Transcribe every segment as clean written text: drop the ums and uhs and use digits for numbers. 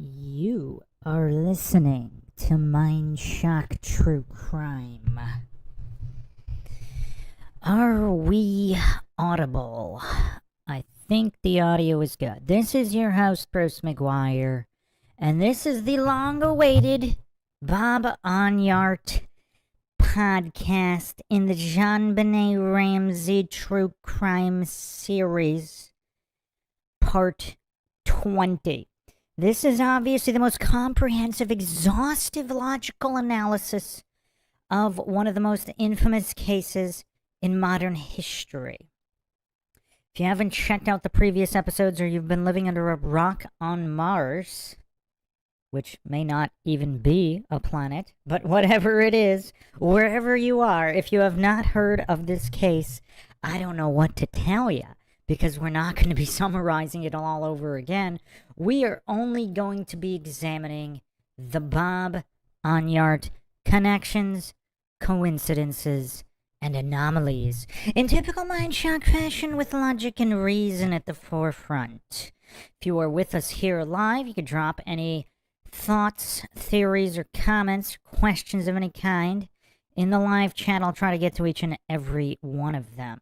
You are listening to MINDSHOCK True Crime. Are we audible? I think the audio is good. This is your host, Bruce McGuire, and this is the long-awaited Bob Enyart podcast in the Jonbenet Ramsey True Crime series, part 20. This is obviously the most comprehensive, exhaustive, logical analysis of one of the most infamous cases in modern history. If you haven't checked out the previous episodes or you've been living under a rock on Mars, which may not even be a planet, but whatever it is, wherever you are, if you have not heard of this case, I don't know what to tell you, because we're not going to be summarizing it all over again. We are only going to be examining the Bob Enyart connections, coincidences, and anomalies in typical MINDSHOCK fashion, with logic and reason at the forefront. If you are with us here live, you could drop any thoughts, theories, or comments, questions of any kind in the live chat. I'll try to get to each and every one of them.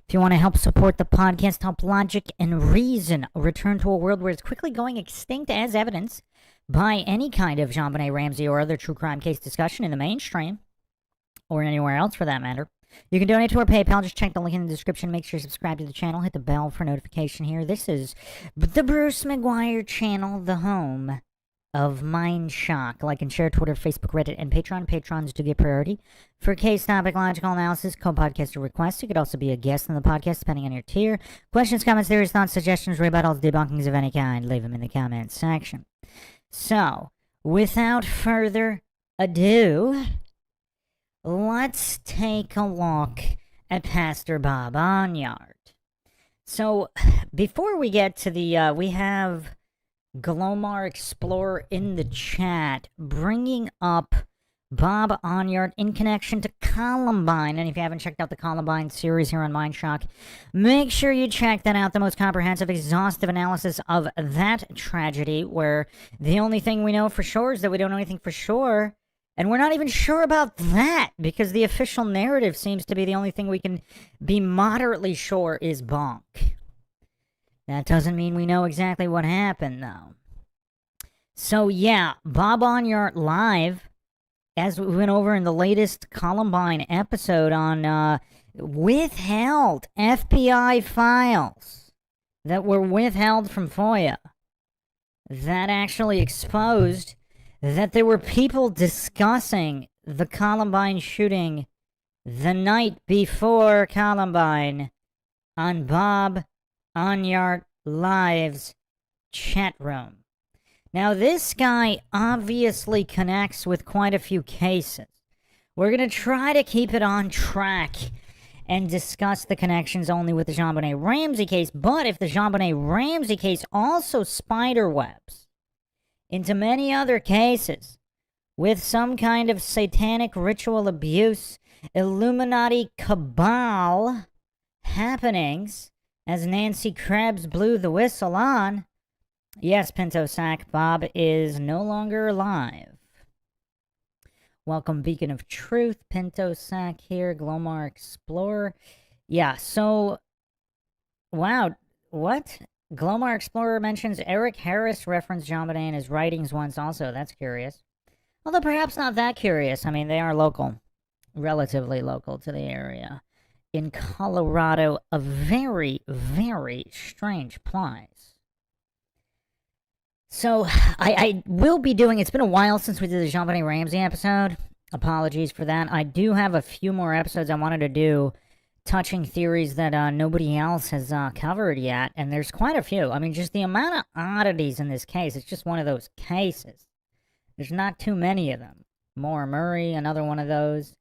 If you want to help support the podcast, help logic and reason return to a world where it's quickly going extinct, as evidenced by any kind of Jonbenet Ramsey or other true crime case discussion in the mainstream, or anywhere else for that matter, you can donate to our PayPal. Just check the link in the description. Make sure you subscribe to the channel. Hit the bell for notification here. This is the Bruce McGuire channel, the home of MINDSHOCK. Like and share Twitter, Facebook, Reddit, and Patreon. Patrons do get priority for case topic, logical analysis, co-podcaster requests. You could also be a guest on the podcast depending on your tier. Questions, comments, theories, thoughts, suggestions, rebuttals, debunkings of any kind, leave them in the comments section. So, without further ado, let's take a look at Pastor Bob Enyart. So, before we get to the, we have Glomar Explorer in the chat bringing up Bob Enyart in connection to Columbine. And if you haven't checked out the Columbine series here on MINDSHOCK, make sure you check that out. The most comprehensive, exhaustive analysis of that tragedy, where the only thing we know for sure is that we don't know anything for sure. And we're not even sure about that, because the official narrative seems to be the only thing we can be moderately sure is bonk. That doesn't mean we know exactly what happened, though. So, yeah, Bob Enyart live, as we went over in the latest Columbine episode on withheld FBI files that were withheld from FOIA, that actually exposed that there were people discussing the Columbine shooting the night before Columbine on Bob Enyart Live's chat room. Now, this guy obviously connects with quite a few cases. We're going to try to keep it on track and discuss the connections only with the Jonbenet Ramsey case, but if the Jonbenet Ramsey case also spiderwebs into many other cases with some kind of satanic ritual abuse, Illuminati cabal happenings, as Nancy Krebs blew the whistle on, yes, Pinto Sack, Bob is no longer alive. Welcome, Beacon of Truth, Pinto Sack here, Glomar Explorer. Yeah, so, wow, what? Glomar Explorer mentions Eric Harris referenced Jonbenet in his writings once also. That's curious. Although perhaps not that curious. I mean, they are local. Relatively local to the area. In Colorado, a very, very strange place. So, I will be doing... It's been a while since we did the Jonbenet Ramsey episode. Apologies for that. I do have a few more episodes I wanted to do touching theories that nobody else has covered yet, and there's quite a few. I mean, just the amount of oddities in this case, it's just one of those cases. There's not too many of them. Moore Murray, another one of those.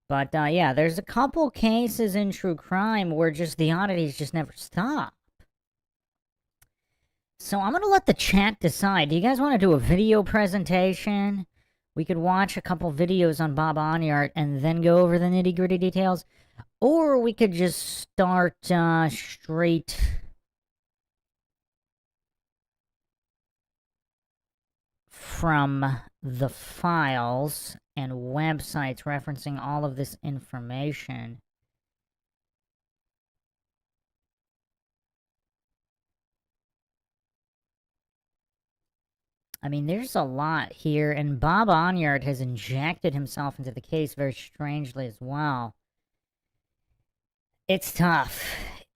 But, yeah, there's a couple cases in true crime where just the oddities just never stop. So I'm going to let the chat decide. Do you guys want to do a video presentation? We could watch a couple videos on Bob Enyart and then go over the nitty-gritty details. Or we could just start straight from the files and websites referencing all of this information. I mean, there's a lot here, and Bob Enyart has injected himself into the case very strangely as well. It's tough.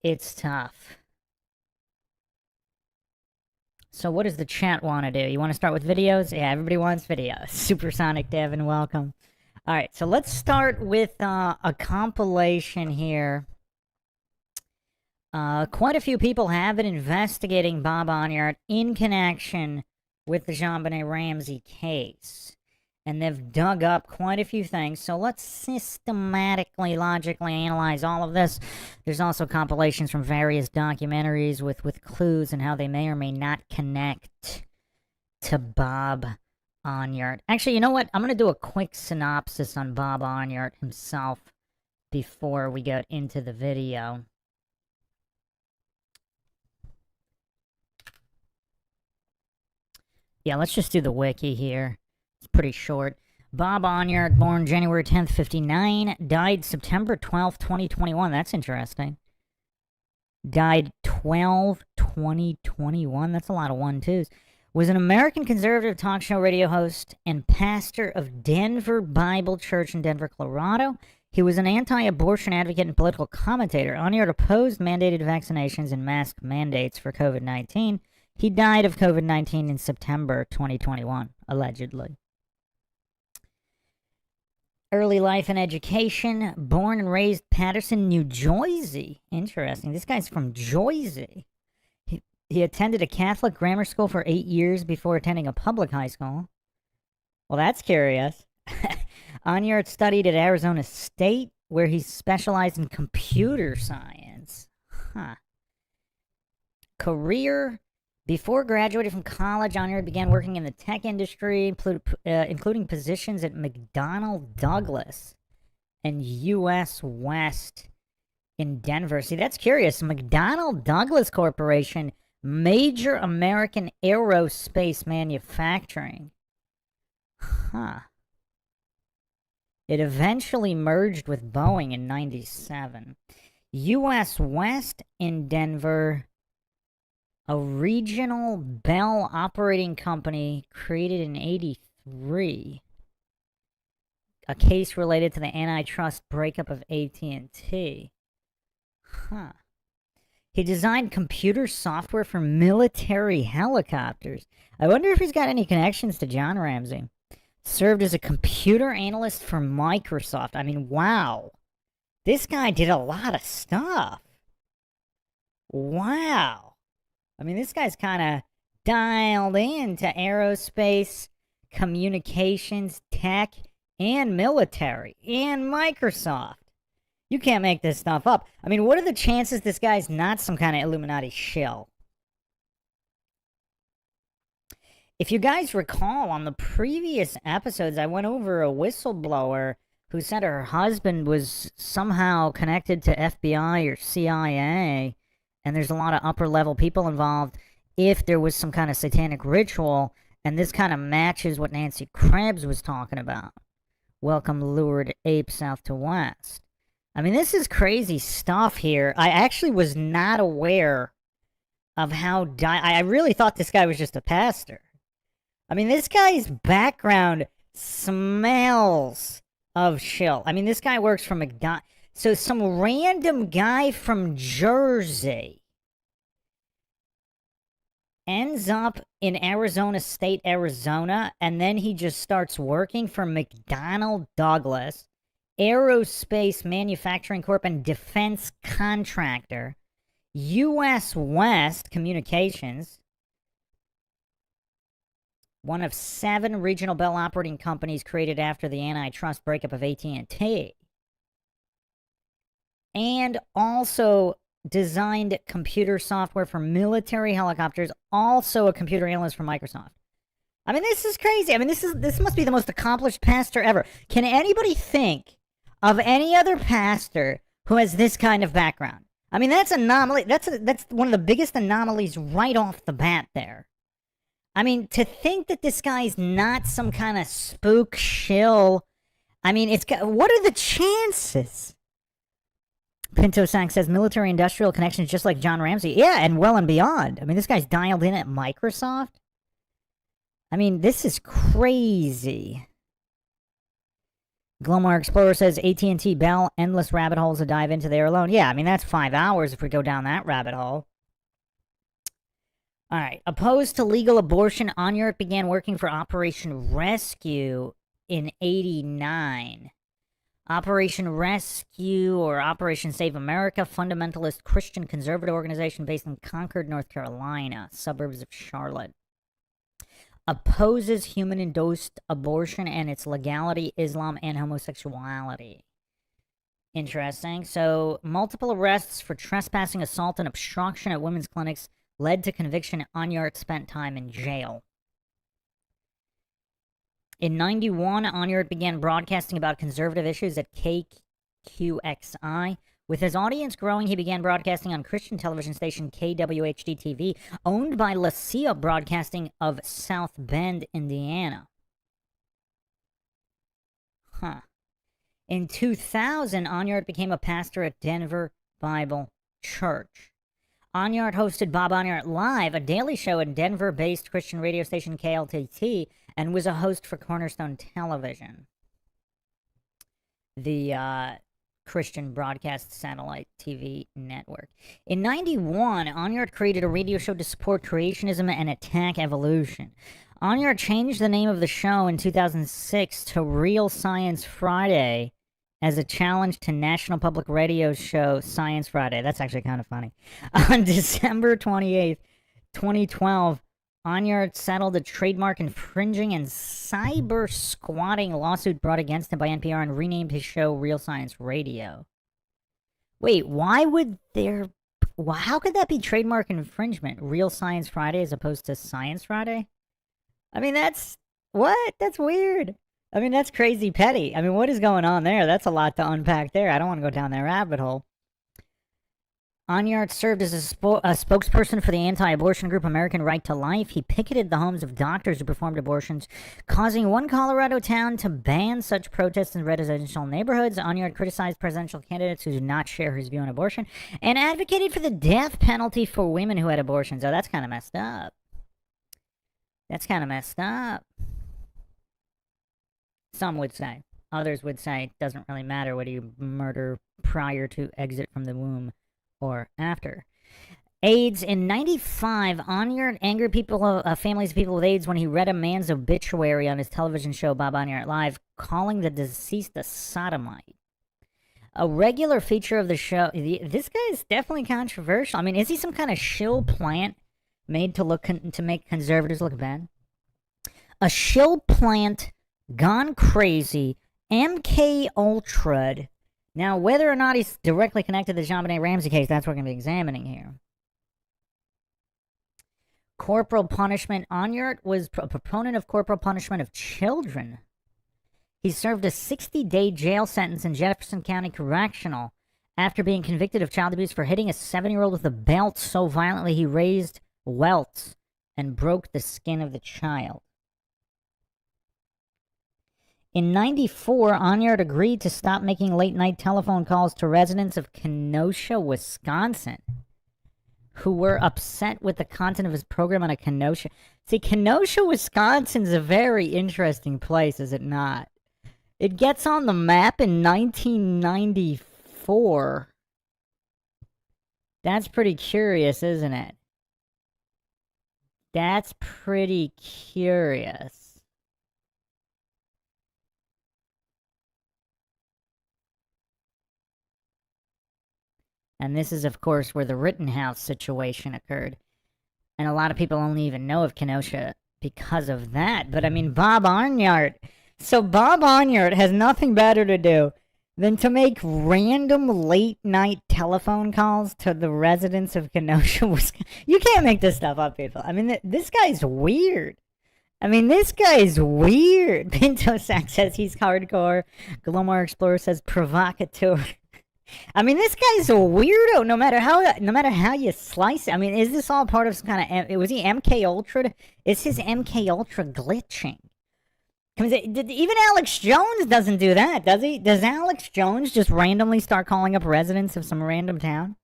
It's tough. So what does the chat want to do? You want to start with videos? Yeah, everybody wants videos. Supersonic Devin, welcome. All right, so let's start with a compilation here. Quite a few people have been investigating Bob Enyart in connection with the Jonbenet Ramsey case. And they've dug up quite a few things. So let's systematically, logically analyze all of this. There's also compilations from various documentaries with clues and how they may or may not connect to Bob Enyart. Actually, you know what? I'm going to do a quick synopsis on Bob Enyart himself before we get into the video. Yeah, let's just do the wiki here. It's pretty short. Bob Enyart, born January 10th, 59, died September 12th, 2021. That's interesting. Died 12/20/21. That's a lot of 1-2s. Was an American conservative talk show radio host and pastor of Denver Bible Church in Denver, Colorado. He was an anti-abortion advocate and political commentator. Enyart opposed mandated vaccinations and mask mandates for COVID-19. He died of COVID-19 in September 2021, allegedly. Early life and education. Born and raised Patterson, New Jersey. Interesting. This guy's from Jersey. He attended a Catholic grammar school for 8 years before attending a public high school. Well, that's curious. Enyart studied at Arizona State, where he specialized in computer science. Huh. Career. Before graduating from college, Enyart began working in the tech industry, including positions at McDonnell Douglas and U.S. West in Denver. See, that's curious. McDonnell Douglas Corporation, major American aerospace manufacturing. Huh. It eventually merged with Boeing in '97. U.S. West in Denver, a regional Bell operating company created in '83. A case related to the antitrust breakup of AT&T. Huh. He designed computer software for military helicopters. I wonder if he's got any connections to John Ramsey. Served as a computer analyst for Microsoft. I mean, wow. This guy did a lot of stuff. Wow. I mean, this guy's kind of dialed into aerospace, communications, tech, and military, and Microsoft. You can't make this stuff up. I mean, what are the chances this guy's not some kind of Illuminati shill? If you guys recall, on the previous episodes, I went over a whistleblower who said her husband was somehow connected to FBI or CIA, and there's a lot of upper-level people involved if there was some kind of satanic ritual, and this kind of matches what Nancy Krebs was talking about. Welcome, lured ape south to west. I mean, this is crazy stuff here. I actually was not aware of how... I really thought this guy was just a pastor. I mean, this guy's background smells of shill. I mean, this guy works for McDonald's. So some random guy from Jersey ends up in Arizona State, Arizona, and then he just starts working for McDonnell Douglas, Aerospace Manufacturing Corp, and defense contractor, U.S. West Communications, one of 7 regional Bell operating companies created after the antitrust breakup of AT&T. And also designed computer software for military helicopters, also a computer analyst for Microsoft. I mean, this is crazy. I mean, this must be the most accomplished pastor ever. Can anybody think of any other pastor who has this kind of background? I mean, that's anomaly. That's one of the biggest anomalies right off the bat there. I mean, to think that this guy's not some kind of spook shill. I mean, what are the chances? Pinto Sang says military industrial connections just like John Ramsey. Yeah, and well and beyond. I mean, this guy's dialed in at Microsoft. I mean, this is crazy. Glomar Explorer says AT&T Bell, endless rabbit holes to dive into there alone. Yeah, I mean, that's 5 hours if we go down that rabbit hole. All right. Opposed to legal abortion, Enyart began working for Operation Rescue in '89. Operation Rescue or Operation Save America, fundamentalist Christian conservative organization based in Concord, North Carolina, suburbs of Charlotte. Opposes human-induced abortion and its legality, Islam, and homosexuality. Interesting. So, multiple arrests for trespassing, assault, and obstruction at women's clinics led to conviction. Enyart spent time in jail. In '91, Enyart began broadcasting about conservative issues at KQXI. With his audience growing, he began broadcasting on Christian television station KWHD-TV, owned by Lucia Broadcasting of South Bend, Indiana. In 2000, Enyart became a pastor at Denver Bible Church. Enyart hosted Bob Enyart Live, a daily show at Denver-based Christian radio station KLTT, and was a host for Cornerstone Television, the Christian broadcast satellite TV network. In '91, Enyart created a radio show to support creationism and attack evolution. Enyart changed the name of the show in 2006 to Real Science Friday as a challenge to National Public Radio's show Science Friday. That's actually kind of funny. On December 28th, 2012, Enyart settled a trademark infringing and cyber squatting lawsuit brought against him by NPR and renamed his show Real Science Radio. Wait, why would there... How could that be trademark infringement? Real Science Friday as opposed to Science Friday? I mean, that's... What? That's weird. I mean, that's crazy petty. I mean, what is going on there? That's a lot to unpack there. I don't want to go down that rabbit hole. Enyart served as a spokesperson for the anti-abortion group American Right to Life. He picketed the homes of doctors who performed abortions, causing one Colorado town to ban such protests in residential neighborhoods. Enyart criticized presidential candidates who did not share his view on abortion and advocated for the death penalty for women who had abortions. Oh, that's kind of messed up. That's kind of messed up. Some would say. Others would say it doesn't really matter whether you murder prior to exit from the womb or after. AIDS. In '95, Enyart angered families of people with AIDS when he read a man's obituary on his television show Bob Enyart Live, calling the deceased a sodomite. A regular feature of the show. This guy is definitely controversial. I mean, is he some kind of shill plant made to make conservatives look bad? A shill plant gone crazy, MK Ultra. Now, whether or not he's directly connected to the Jonbenet Ramsey case, that's what we're going to be examining here. Corporal punishment. Enyart was a proponent of corporal punishment of children. He served a 60-day jail sentence in Jefferson County Correctional after being convicted of child abuse for hitting a 7-year-old with a belt so violently he raised welts and broke the skin of the child. In '94, Enyart agreed to stop making late-night telephone calls to residents of Kenosha, Wisconsin, who were upset with the content of his program on a Kenosha. See, Kenosha, Wisconsin's a very interesting place, is it not? It gets on the map in 1994. That's pretty curious, isn't it? That's pretty curious. And this is, of course, where the Rittenhouse situation occurred. And a lot of people only even know of Kenosha because of that. But, I mean, Bob Enyart. So Bob Enyart has nothing better to do than to make random late-night telephone calls to the residents of Kenosha, Wisconsin. You can't make this stuff up, people. I mean, this guy's weird. Pinto Sack says he's hardcore. Glomar Explorer says provocateur. I mean, this guy's a weirdo. No matter how you slice it. I mean, is this all part of some kind of? Was he MK Ultra? Is his MK Ultra glitching? Even Alex Jones doesn't do that, does he? Does Alex Jones just randomly start calling up residents of some random town?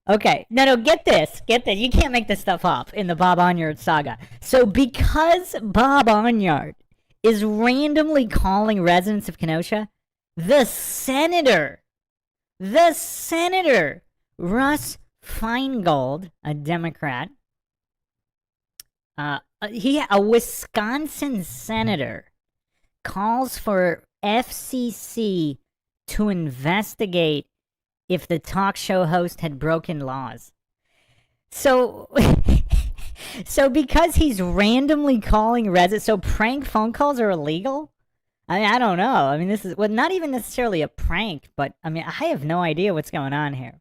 Okay, no, get this. You can't make this stuff up in the Bob Enyart saga. So because Bob Enyart is randomly calling residents of Kenosha, the senator, Russ Feingold, a Democrat, a Wisconsin senator, calls for FCC to investigate if the talk show host had broken laws. So, so because he's randomly calling residents, so prank phone calls are illegal? I mean, I don't know. I mean, this is not even necessarily a prank, but I mean, I have no idea what's going on here.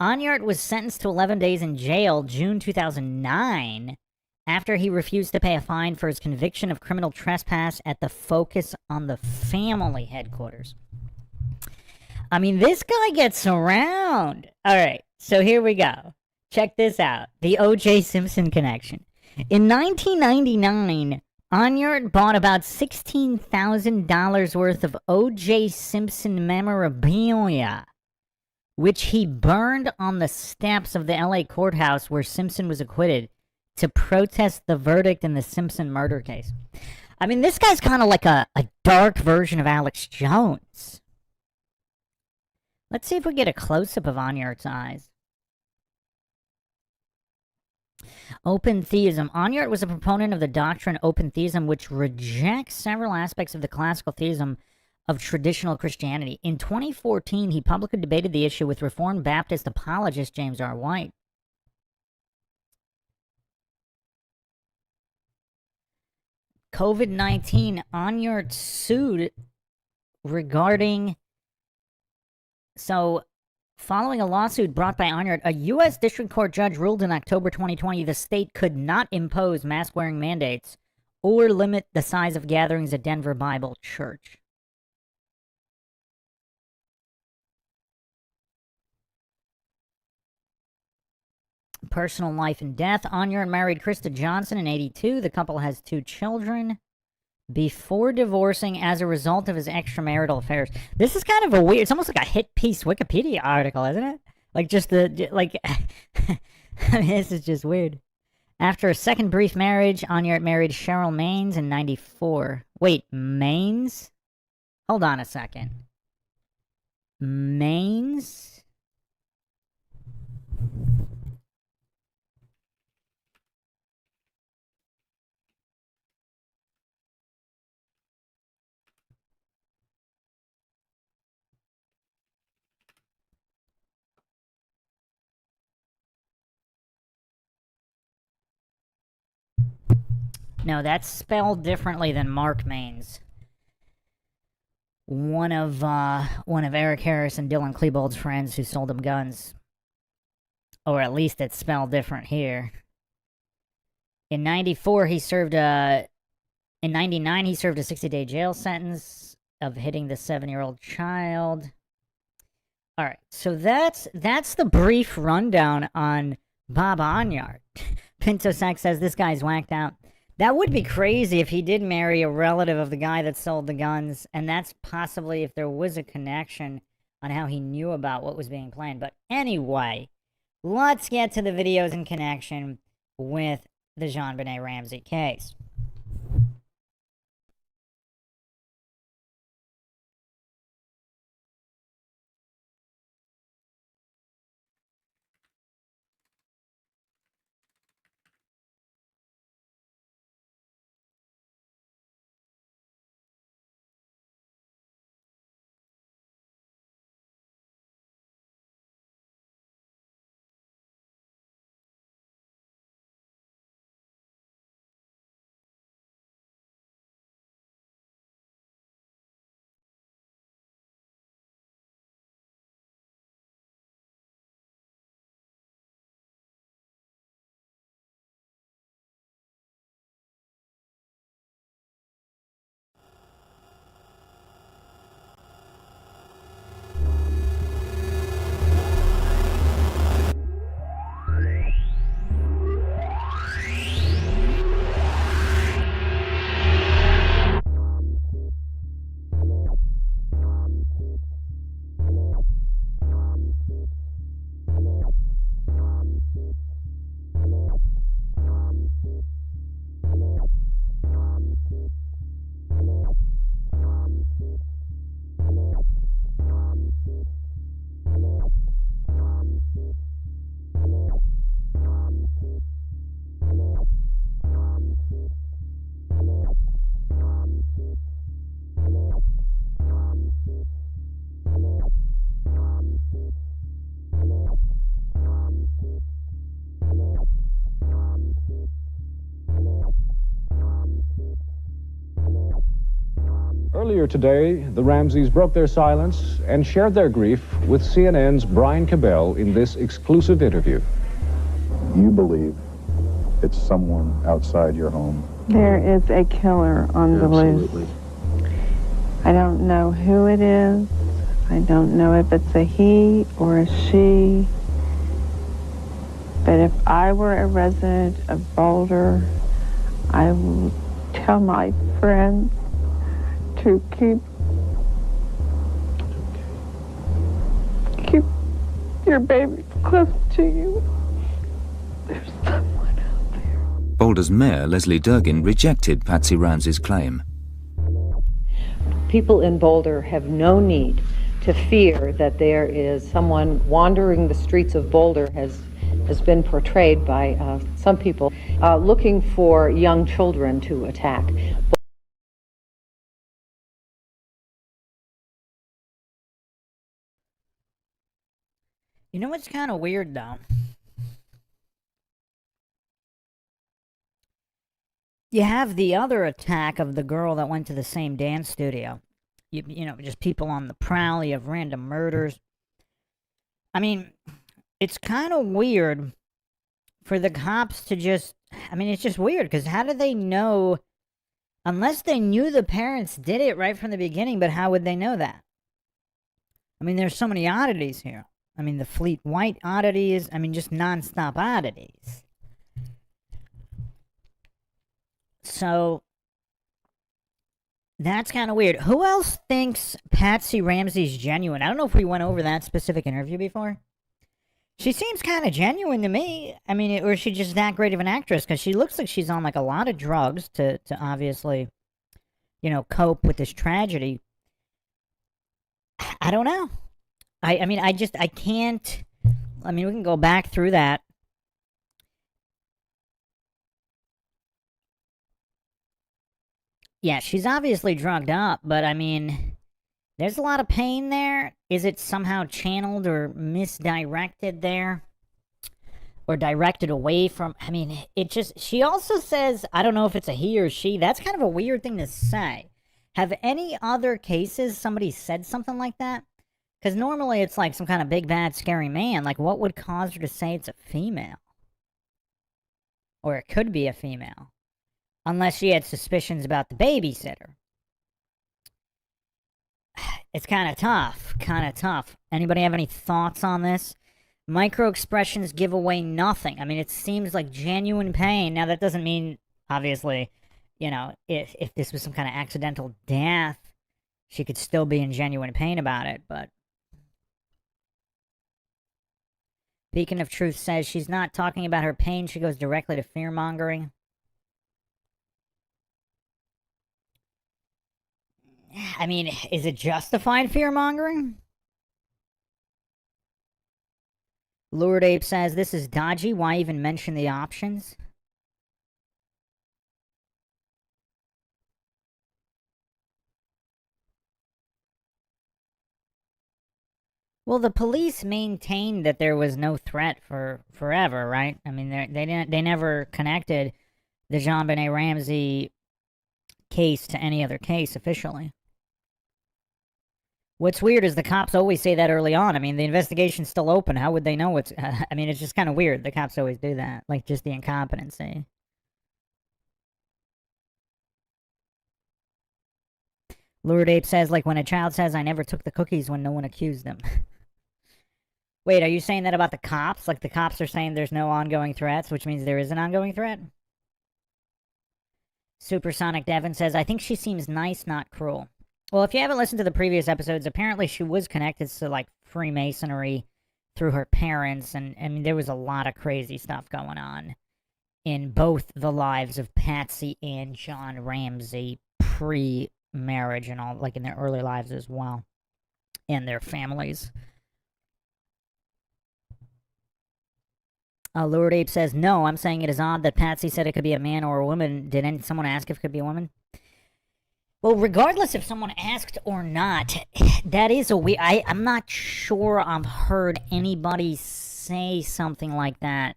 Enyart was sentenced to 11 days in jail June 2009 after he refused to pay a fine for his conviction of criminal trespass at the Focus on the Family headquarters. I mean, this guy gets around. All right, so here we go. Check this out. The O.J. Simpson connection. In 1999, Enyart bought about $16,000 worth of O.J. Simpson memorabilia, which he burned on the steps of the L.A. courthouse where Simpson was acquitted to protest the verdict in the Simpson murder case. I mean, this guy's kind of like a dark version of Alex Jones. Let's see if we get a close-up of Enyart's eyes. Open theism. Enyart was a proponent of the doctrine open theism, which rejects several aspects of the classical theism of traditional Christianity. In 2014, he publicly debated the issue with Reformed Baptist apologist James R. White. COVID-19, Enyart sued regarding... So, following a lawsuit brought by Enyart, a U.S. District Court judge ruled in October 2020 the state could not impose mask-wearing mandates or limit the size of gatherings at Denver Bible Church. Personal life and death. Enyart married Krista Johnson in 1982. The couple has 2 children before divorcing as a result of his extramarital affairs. This is kind of a weird, it's almost like a hit piece Wikipedia article, isn't it? Like just like, I mean, this is just weird. After a second brief marriage, Enyart married Cheryl Maines in 1994. Wait, Maines? Hold on a second. Maines? No, that's spelled differently than Mark Maines. One of Eric Harris and Dylan Klebold's friends who sold him guns. Or at least it's spelled different here. In 94, he served in 99, he served a 60-day jail sentence of hitting the 7-year-old child. All right, so that's the brief rundown on Bob Enyart. Pinto Sack says this guy's whacked out. That would be crazy if he did marry a relative of the guy that sold the guns, and that's possibly if there was a connection on how he knew about what was being planned. But anyway, let's get to the videos in connection with the Jonbenet Ramsey case. Earlier today, the Ramseys broke their silence and shared their grief with CNN's Brian Cabell in this exclusive interview. You believe it's someone outside your home? There is a killer on the loose. Absolutely. I don't know who it is. I don't know if it's a he or a she. But if I were a resident of Boulder, I would tell my friends to keep your baby close to you. There's someone out there. Boulder's mayor, Leslie Durgin, rejected Patsy Ramsey's claim. People in Boulder have no need to fear that there is someone wandering the streets of Boulder, has been portrayed by some people, looking for young children to attack. You know what's kind of weird, though? You have the other attack of the girl that went to the same dance studio. You know, just people on the prowl. You have random murders. I mean, it's kind of weird for the cops to just... I mean, it's just weird, because how do they know... Unless they knew the parents did it right from the beginning, but how would they know that? I mean, there's so many oddities here. I mean, the Fleet White oddities. I mean, just non-stop oddities. So, that's kind of weird. Who else thinks Patsy Ramsey's genuine? I don't know if we went over that specific interview before. She seems kind of genuine to me. I mean, or is she just that great of an actress? Because she looks like she's on, like, a lot of drugs to obviously, you know, cope with this tragedy. I don't know. I mean, I can't... I mean, we can go back through that. Yeah, she's obviously drugged up, but I mean, there's a lot of pain there. Is it somehow channeled or misdirected there? Or directed away from... I mean, it just... She also says, I don't know if it's a he or she. That's kind of a weird thing to say. Have any other cases somebody said something like that? Because normally it's like some kind of big, bad, scary man. Like, what would cause her to say it's a female? Or it could be a female. Unless she had suspicions about the babysitter. It's kind of tough. Kind of tough. Anybody have any thoughts on this? Micro-expressions give away nothing. I mean, it seems like genuine pain. Now, that doesn't mean, obviously, you know, if this was some kind of accidental death, she could still be in genuine pain about it, but... Beacon of Truth says she's not talking about her pain. She goes directly to fear-mongering. I mean, is it justified fear-mongering? Lured Ape says, this is dodgy. Why even mention the options? Well, the police maintained that there was no threat for forever, right? I mean, they never connected the Jonbenet Ramsey case to any other case officially. What's weird is the cops always say that early on. I mean, the investigation's still open. How would they know what's... I mean, it's just kind of weird. The cops always do that. Like, just the incompetency. Lured Ape says, like, when a child says, I never took the cookies when no one accused them. Wait, are you saying that about the cops? Like, the cops are saying there's no ongoing threats, which means there is an ongoing threat? Supersonic Devon says, I think she seems nice, not cruel. Well, if you haven't listened to the previous episodes, apparently she was connected to, like, Freemasonry through her parents, and I mean, there was a lot of crazy stuff going on in both the lives of Patsy and John Ramsey pre-marriage and all, like, in their early lives as well, and their families. Lured Ape says, no, I'm saying it is odd that Patsy said it could be a man or a woman. Did someone ask if it could be a woman? Well, regardless if someone asked or not, that is a weird... I'm not sure I've heard anybody say something like that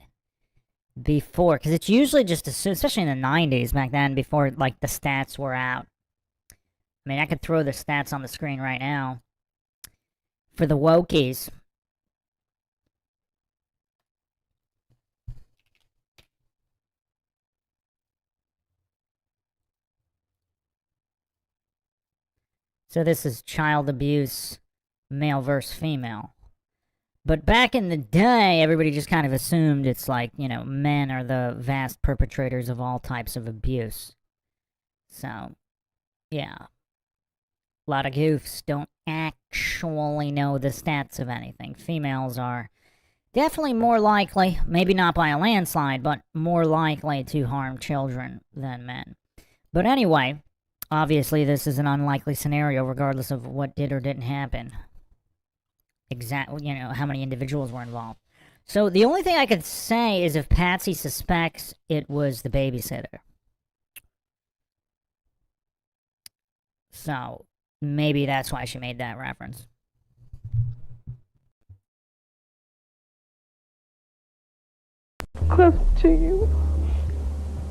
before. Because it's usually just, especially in the 90s back then, before, like, the stats were out. I mean, I could throw the stats on the screen right now. For the wokies. So this is child abuse, male versus female. But back in the day, everybody just kind of assumed it's like, you know, men are the vast perpetrators of all types of abuse. So, yeah. A lot of goofs don't actually know the stats of anything. Females are definitely more likely, maybe not by a landslide, but more likely to harm children than men. But anyway, obviously this is an unlikely scenario regardless of what did or didn't happen. Exactly, you know, how many individuals were involved. So the only thing I could say is if Patsy suspects it was the babysitter. So maybe that's why she made that reference. Close to you.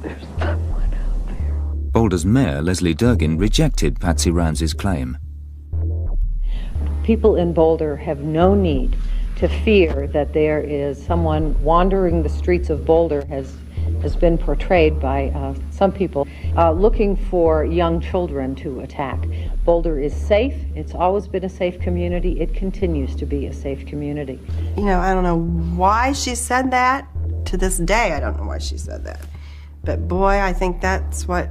There's someone out there. Boulder's mayor, Leslie Durgin, rejected Patsy Ramsey's claim. People in Boulder have no need to fear that there is someone wandering the streets of Boulder, has been portrayed by some people, looking for young children to attack. Boulder is safe. It's always been a safe community. It continues to be a safe community. You know, I don't know why she said that. To this day, I don't know why she said that. But boy, I think that's what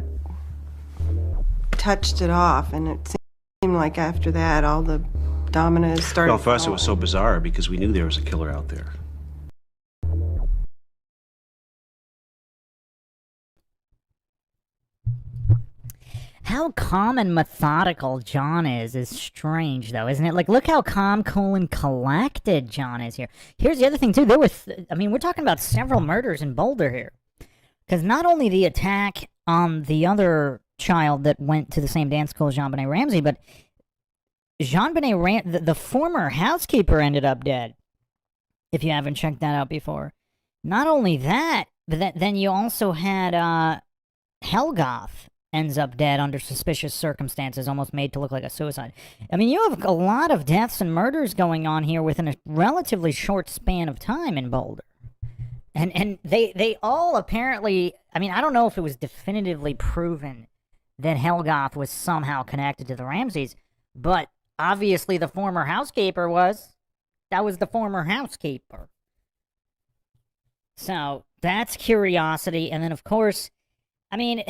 touched it off. And it seemed like after that, all the dominoes started Well, for us, it was so falling. bizarre because we knew there was a killer out there. How calm and methodical John is strange, though, isn't it? Like, look how calm, cool, and collected John is here. Here's the other thing, too. There was, I mean, we're talking about several murders in Boulder here. Because not only the attack on the other child that went to the same dance school as Jonbenet Ramsey, but the former housekeeper ended up dead. If you haven't checked that out before. Not only that, but then you also had Helgoth ends up dead under suspicious circumstances, almost made to look like a suicide. I mean, you have a lot of deaths and murders going on here within a relatively short span of time in Boulder. And they all apparently, I mean, I don't know if it was definitively proven that Helgoth was somehow connected to the Ramseys, but obviously the former housekeeper was. That was the former housekeeper. So, that's curiosity. And then, of course, I mean,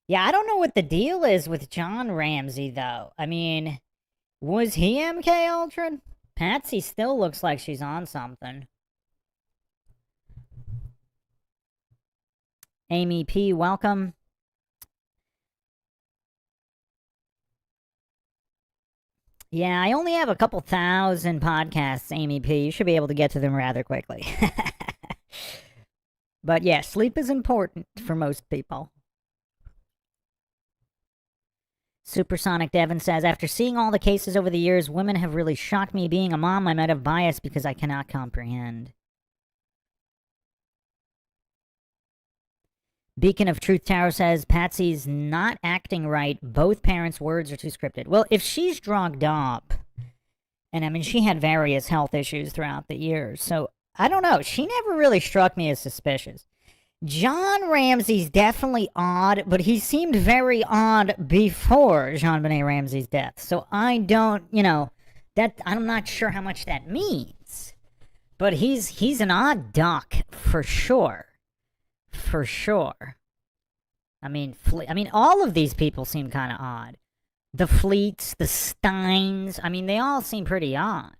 yeah, I don't know what the deal is with John Ramsey, though. I mean, was he MK Ultra? Patsy still looks like she's on something. Amy P., welcome. Yeah, I only have a couple thousand podcasts, Amy P. You should be able to get to them rather quickly. But yeah, sleep is important for most people. Supersonic Devon says, after seeing all the cases over the years, women have really shocked me. Being a mom, I might have bias because I cannot comprehend. Beacon of Truth Tower says, Patsy's not acting right. Both parents' words are too scripted. Well, if she's drugged up, and I mean, she had various health issues throughout the years, so I don't know. She never really struck me as suspicious. John Ramsey's definitely odd, but he seemed very odd before Jonbenet Ramsey's death. So I don't, you know, that I'm not sure how much that means. But he's an odd duck for sure. For sure. I mean, all of these people seem kind of odd. The Fleets, the Steins, I mean, they all seem pretty odd.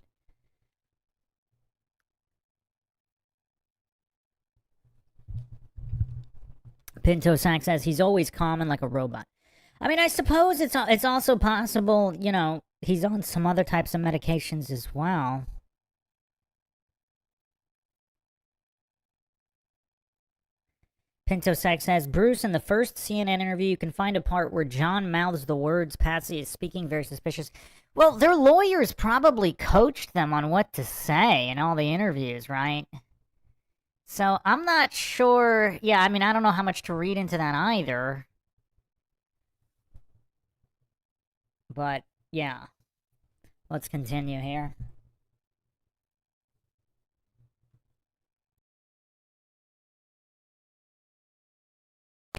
Pinto Sack says he's always calm and like a robot. I mean, I suppose it's also possible, you know, he's on some other types of medications as well. Pinto Sack says, Bruce, in the first CNN interview, you can find a part where John mouths the words Patsy is speaking very suspicious. Well, their lawyers probably coached them on what to say in all the interviews, right? So, I'm not sure. Yeah, I mean, I don't know how much to read into that either. But, yeah. Let's continue here.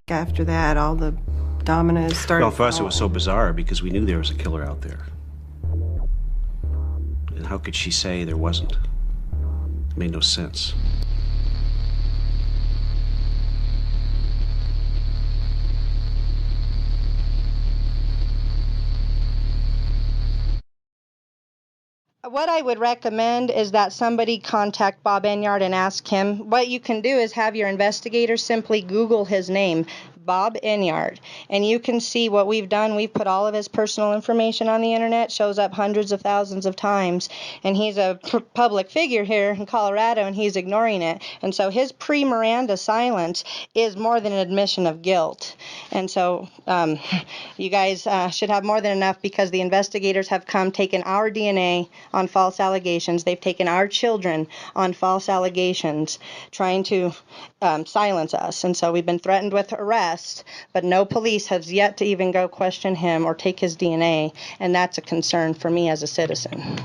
After that, all the dominoes started. Well, for us, it was so falling. bizarre because we knew there was a killer out there. And how could she say there wasn't? It made no sense. What I would recommend is that somebody contact Bob Enyart and ask him. What you can do is have your investigators simply Google his name, Bob Enyart, and you can see what we've done. We've put all of his personal information on the internet, shows up hundreds of thousands of times, and he's a public figure here in Colorado, and he's ignoring it. And so his pre-Miranda silence is more than an admission of guilt. And so you guys should have more than enough, because the investigators have come, taken our DNA on false allegations. They've taken our children on false allegations, trying to silence us. And so we've been threatened with arrest, but no police has yet to even go question him or take his DNA, and that's a concern for me as a citizen.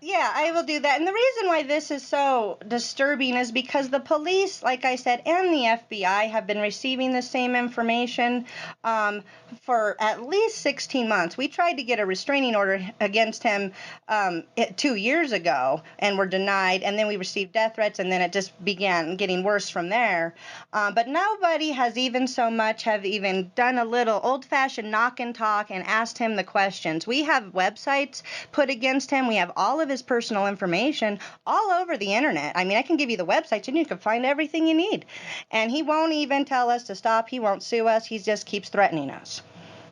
Yeah, I will do that. And the reason why this is so disturbing is because the police, like I said, and the FBI have been receiving the same information for at least 16 months. We tried to get a restraining order against him 2 years ago and were denied. And then we received death threats, and then it just began getting worse from there. But nobody has even so much have even done a little old-fashioned knock and talk and asked him the questions. We have websites put against him. We have all of his personal information all over the internet. I mean, I can give you the websites and you can find everything you need. And he won't even tell us to stop. He won't sue us. He just keeps threatening us.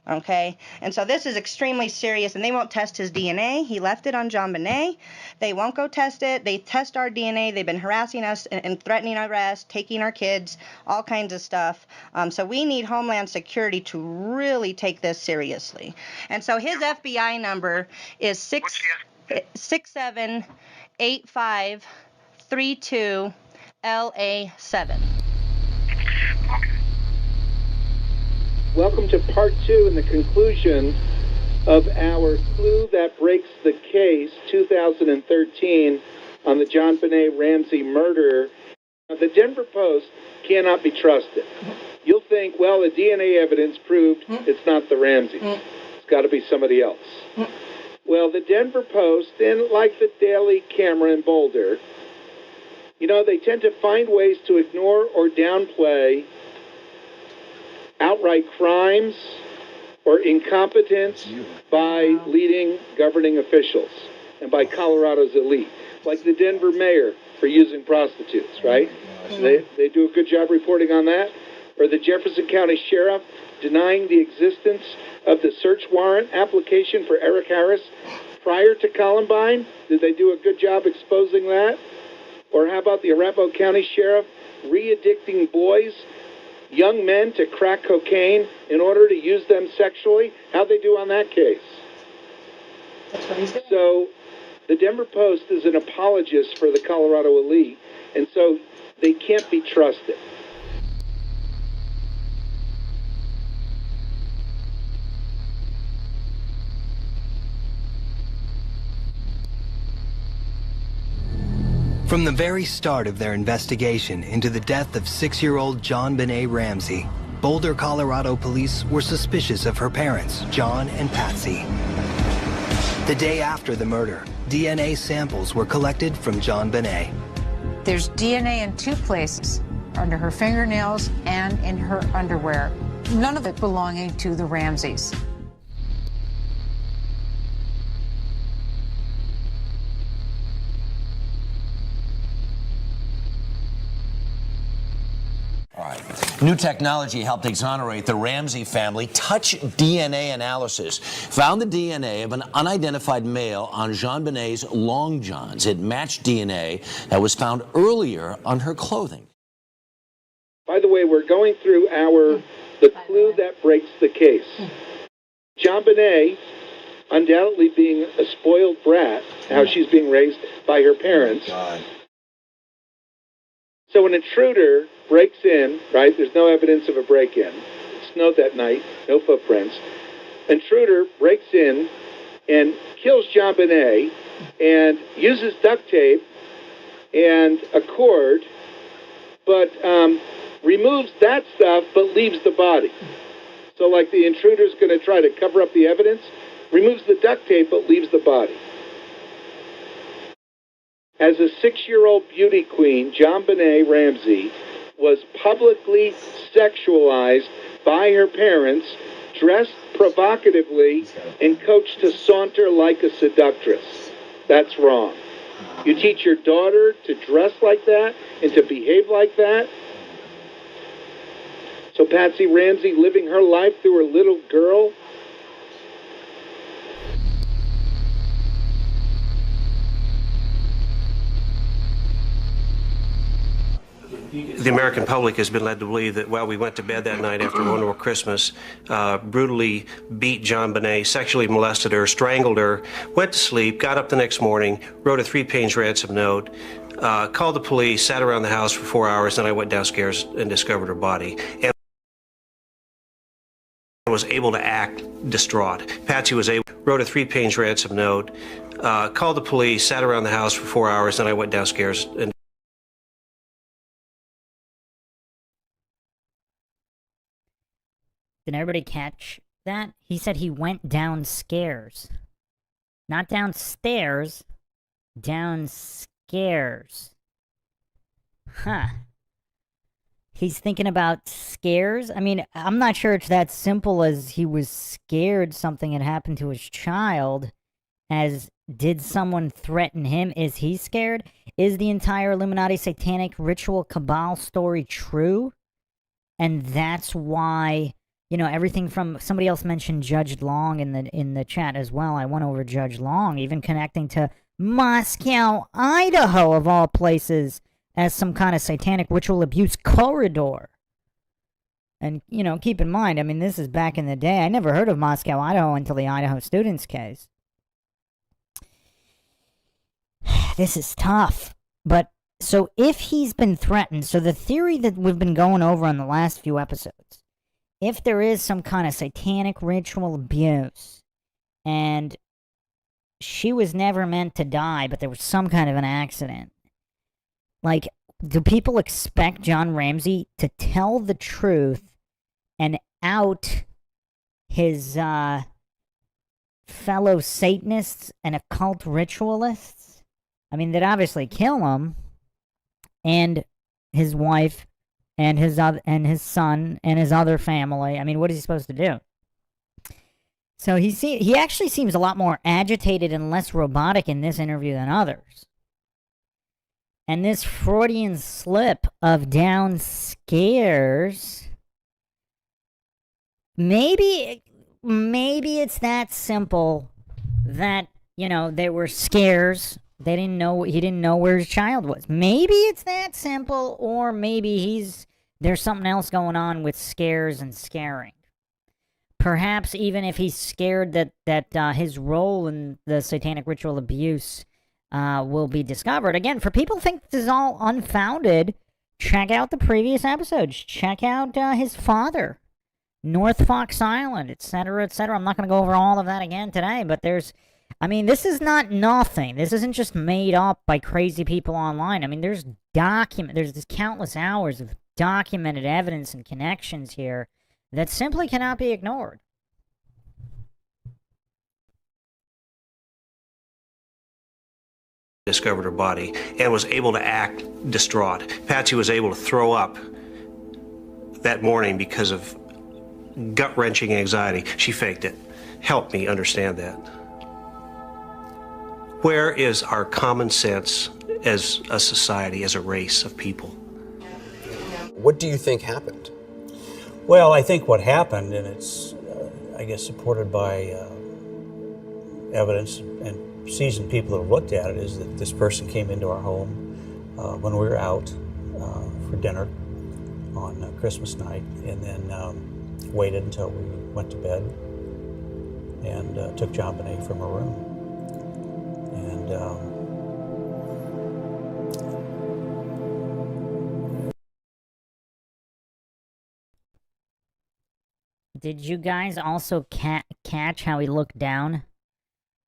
Okay? And so this is extremely serious, and they won't test his DNA. He left it on Jonbenet. They won't go test it. They test our DNA. They've been harassing us and threatening arrest, taking our kids, all kinds of stuff. So we need Homeland Security to really take this seriously. And so his FBI number is 678532LA7. Welcome to part 2 and the conclusion of our Clue That Breaks the Case 2013 on the Jonbenet Ramsey murder. The Denver Post cannot be trusted. You'll think, well, the DNA evidence proved it's not the Ramseys. It's got to be somebody else. Well, the Denver Post, and like the Daily Camera in Boulder, you know, they tend to find ways to ignore or downplay outright crimes or incompetence by leading governing officials and by Colorado's elite, like the Denver mayor for using prostitutes, right? They do a good job reporting on that. Or the Jefferson County Sheriff denying the existence of the search warrant application for Eric Harris prior to Columbine. Did they do a good job exposing that? Or how about the Arapahoe County Sheriff re-addicting boys, young men, to crack cocaine in order to use them sexually? How'd they do on that case? That's what he's doing. So the Denver Post is an apologist for the Colorado elite, and so they can't be trusted. From the very start of their investigation into the death of 6-year-old Jonbenet Ramsey, Boulder, Colorado police were suspicious of her parents, John and Patsy. The day after the murder, DNA samples were collected from Jonbenet. There's DNA in 2 places, under her fingernails and in her underwear, none of it belonging to the Ramseys. New technology helped exonerate the Ramsey family. Touch DNA analysis found the DNA of an unidentified male on Jonbenet's long johns. It matched DNA that was found earlier on her clothing. By the way, we're going through the clue that breaks the case. Jonbenet, undoubtedly being a spoiled brat, how she's being raised by her parents. So an intruder breaks in, right? There's no evidence of a break-in. It snowed that night, no footprints. Intruder breaks in and kills Jonbenet and uses duct tape and a cord, but removes that stuff but leaves the body. So like the intruder's going to try to cover up the evidence, removes the duct tape but leaves the body. As a 6-year-old beauty queen, Jonbenet Ramsey was publicly sexualized by her parents, dressed provocatively, and coached to saunter like a seductress. That's wrong. You teach your daughter to dress like that and to behave like that? So Patsy Ramsey living her life through her little girl? The American public has been led to believe that while we went to bed that night after Wonderful Christmas, brutally beat Jonbenet, sexually molested her, strangled her, went to sleep, got up the next morning, wrote a 3-page ransom note, called the police, sat around the house for 4 hours, then I went downstairs and discovered her body. And was able to act distraught. Patsy wrote a 3-page ransom note, called the police, sat around the house for 4 hours, then I went downstairs and Did everybody catch that? He said he went downstairs. Not downstairs. Downscares. Huh. He's thinking about scares? I mean, I'm not sure it's that simple as he was scared something had happened to his child, as did someone threaten him? Is he scared? Is the entire Illuminati satanic ritual cabal story true? And that's why... You know, everything from, somebody else mentioned Judge Long in the chat as well. I went over Judge Long, even connecting to Moscow, Idaho, of all places, as some kind of satanic ritual abuse corridor. And, you know, keep in mind, I mean, this is back in the day. I never heard of Moscow, Idaho until the Idaho students case. This is tough. But, so if he's been threatened, so the theory that we've been going over on the last few episodes, if there is some kind of satanic ritual abuse, and she was never meant to die, but there was some kind of an accident, like, do people expect John Ramsey to tell the truth and out his fellow Satanists and occult ritualists? I mean, they'd obviously kill him, and his wife, and his son, and his other family. I mean, what is he supposed to do? So he actually seems a lot more agitated and less robotic in this interview than others. And this Freudian slip of downscares, maybe it's that simple that, you know, they were scares. He didn't know where his child was. Maybe it's that simple, or maybe there's something else going on with scares and scaring. Perhaps even if he's scared that his role in the satanic ritual abuse will be discovered. Again, for people who think this is all unfounded, check out the previous episodes. Check out his father, North Fox Island, etc., etc. I'm not going to go over all of that again today, but I mean, this is not nothing. This isn't just made up by crazy people online. I mean, there's countless hours of documented evidence and connections here that simply cannot be ignored. discovered her body and was able to act distraught. Patsy was able to throw up that morning because of gut-wrenching anxiety. She faked it. Help me understand that. Where is our common sense as a society, as a race of people? What do you think happened? Well, I think what happened, and it's, I guess, supported by evidence and seasoned people that have looked at it, is that this person came into our home when we were out for dinner, on Christmas night, and then waited until we went to bed and took JonBenet from her room. And did you guys also catch how he looked down?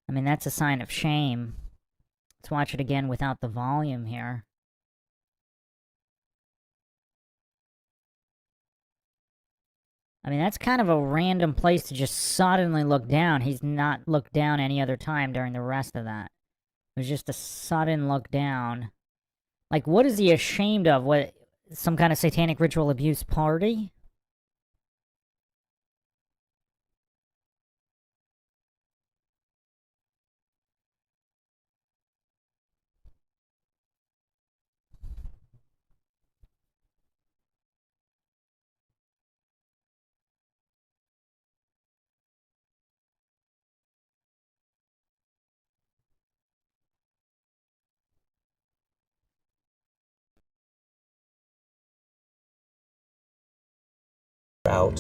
I mean, that's a sign of shame. Let's watch it again without the volume here. I mean, that's kind of a random place to just suddenly look down. He's not looked down any other time during the rest of that. It was just a sudden look down. Like, what is he ashamed of? What, some kind of satanic ritual abuse party? out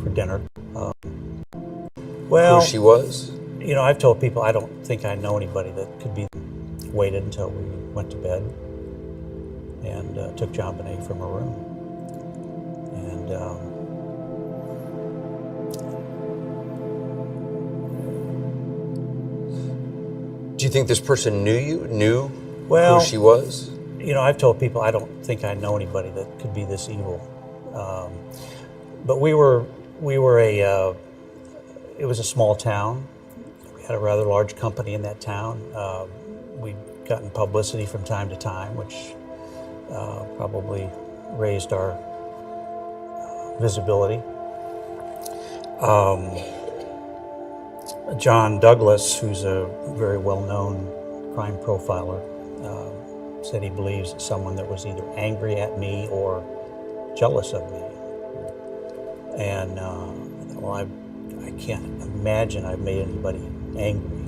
for dinner. Well, Who she was? You know, I've told people I don't think I know anybody that could be. Waited until we went to bed and took JonBenet from her room. And Do you think this person knew well, who she was? You know, I've told people I don't think I know anybody that could be this evil. But we were it was a small town. We had a rather large company in that town. We'd gotten publicity from time to time, which probably raised our visibility. John Douglas, who's a very well-known crime profiler, said he believes it's someone that was either angry at me or jealous of me. And well, I can't imagine I've made anybody angry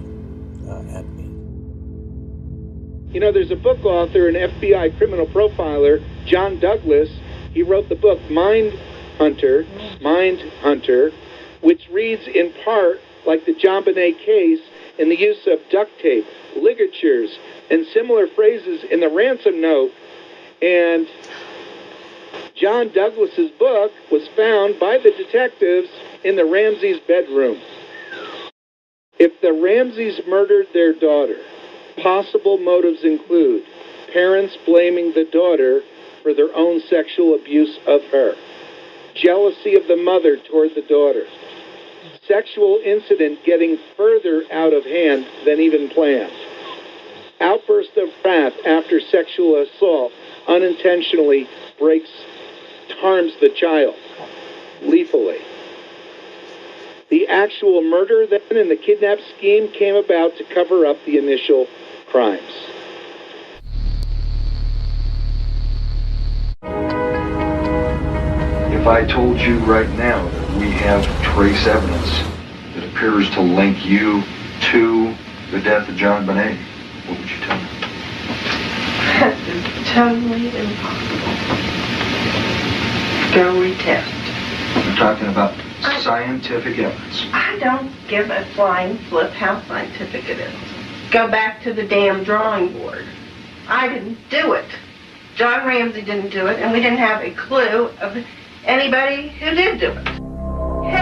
at me. You know, there's a book author, an FBI criminal profiler, John Douglas. He wrote the book Mindhunter, which reads in part like the JonBenet case in the use of duct tape, ligatures, and similar phrases in the ransom note. And John Douglas's book was found by the detectives in the Ramseys' bedroom. If the Ramseys murdered their daughter, possible motives include parents blaming the daughter for their own sexual abuse of her, jealousy of the mother toward the daughter, sexual incident getting further out of hand than even planned, outburst of wrath after sexual assault unintentionally harms the child lethally. The actual murder then and the kidnap scheme came about to cover up the initial crimes. If I told you right now that we have trace evidence that appears to link you to the death of JonBenet, what would you tell me? That is totally impossible. Go retest. We're talking about scientific evidence. I don't give a flying flip how scientific it is. Go back to the damn drawing board. I didn't do it. John Ramsey didn't do it, and we didn't have a clue of anybody who did do it.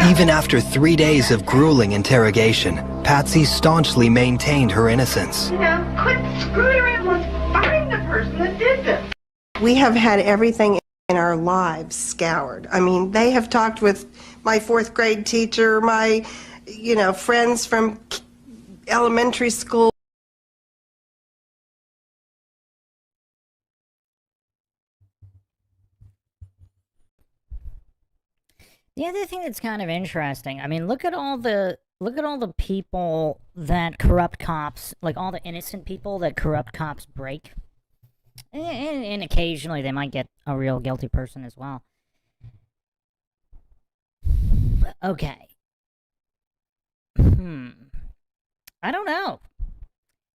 Even after 3 days of grueling interrogation, Patsy staunchly maintained her innocence. You know, quit screwing around. Let's find the person that did this. We have had everything in our lives scoured. I mean, they have talked with my fourth grade teacher, my, friends from elementary school. The other thing that's kind of interesting, I mean, look at all the people that corrupt cops, like all the innocent people that corrupt cops break. And occasionally they might get a real guilty person as well. Okay. I don't know.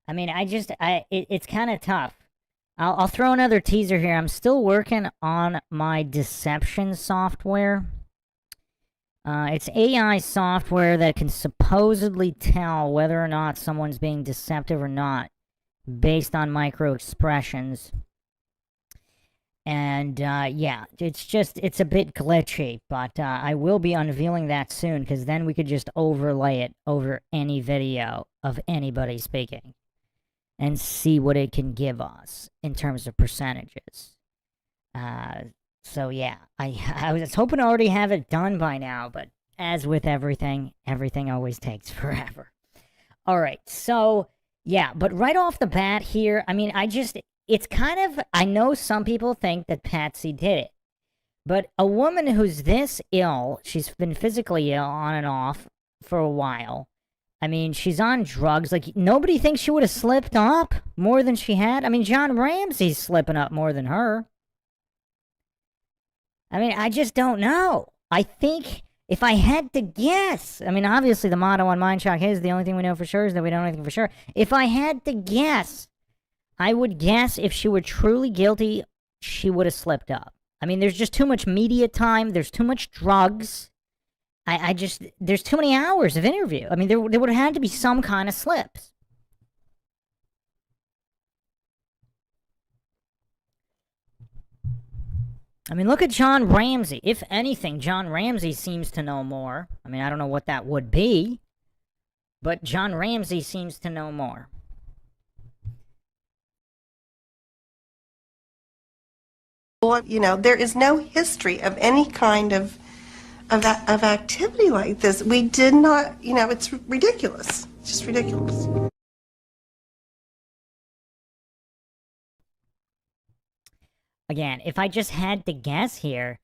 I mean, it's kind of tough. I'll throw another teaser here. I'm still working on my deception software. It's AI software that can supposedly tell whether or not someone's being deceptive or not based on micro expressions. And yeah, it's a bit glitchy, but I will be unveiling that soon, because then we could just overlay it over any video of anybody speaking and see what it can give us in terms of percentages. So yeah, I was hoping to already have it done by now, but as with everything, everything always takes forever. Alright, so yeah, but right off the bat here, I mean, it's kind of, I know some people think that Patsy did it, but a woman who's this ill, she's been physically ill on and off for a while. I mean, she's on drugs. Like, nobody thinks she would have slipped up more than she had. I mean, John Ramsey's slipping up more than her. I mean, I just don't know. I think if I had to guess, I mean, obviously the motto on MINDSHOCK is the only thing we know for sure is that we don't know anything for sure. If I had to guess, I would guess if she were truly guilty, she would have slipped up. I mean, there's just too much media time. There's too much drugs. There's too many hours of interview. I mean, there would have had to be some kind of slips. I mean, look at John Ramsey. If anything, John Ramsey seems to know more. I mean, I don't know what that would be, but John Ramsey seems to know more. You know, there is no history of any kind of activity like this. We did not, you know, it's ridiculous. It's just ridiculous. Again, if I just had to guess here,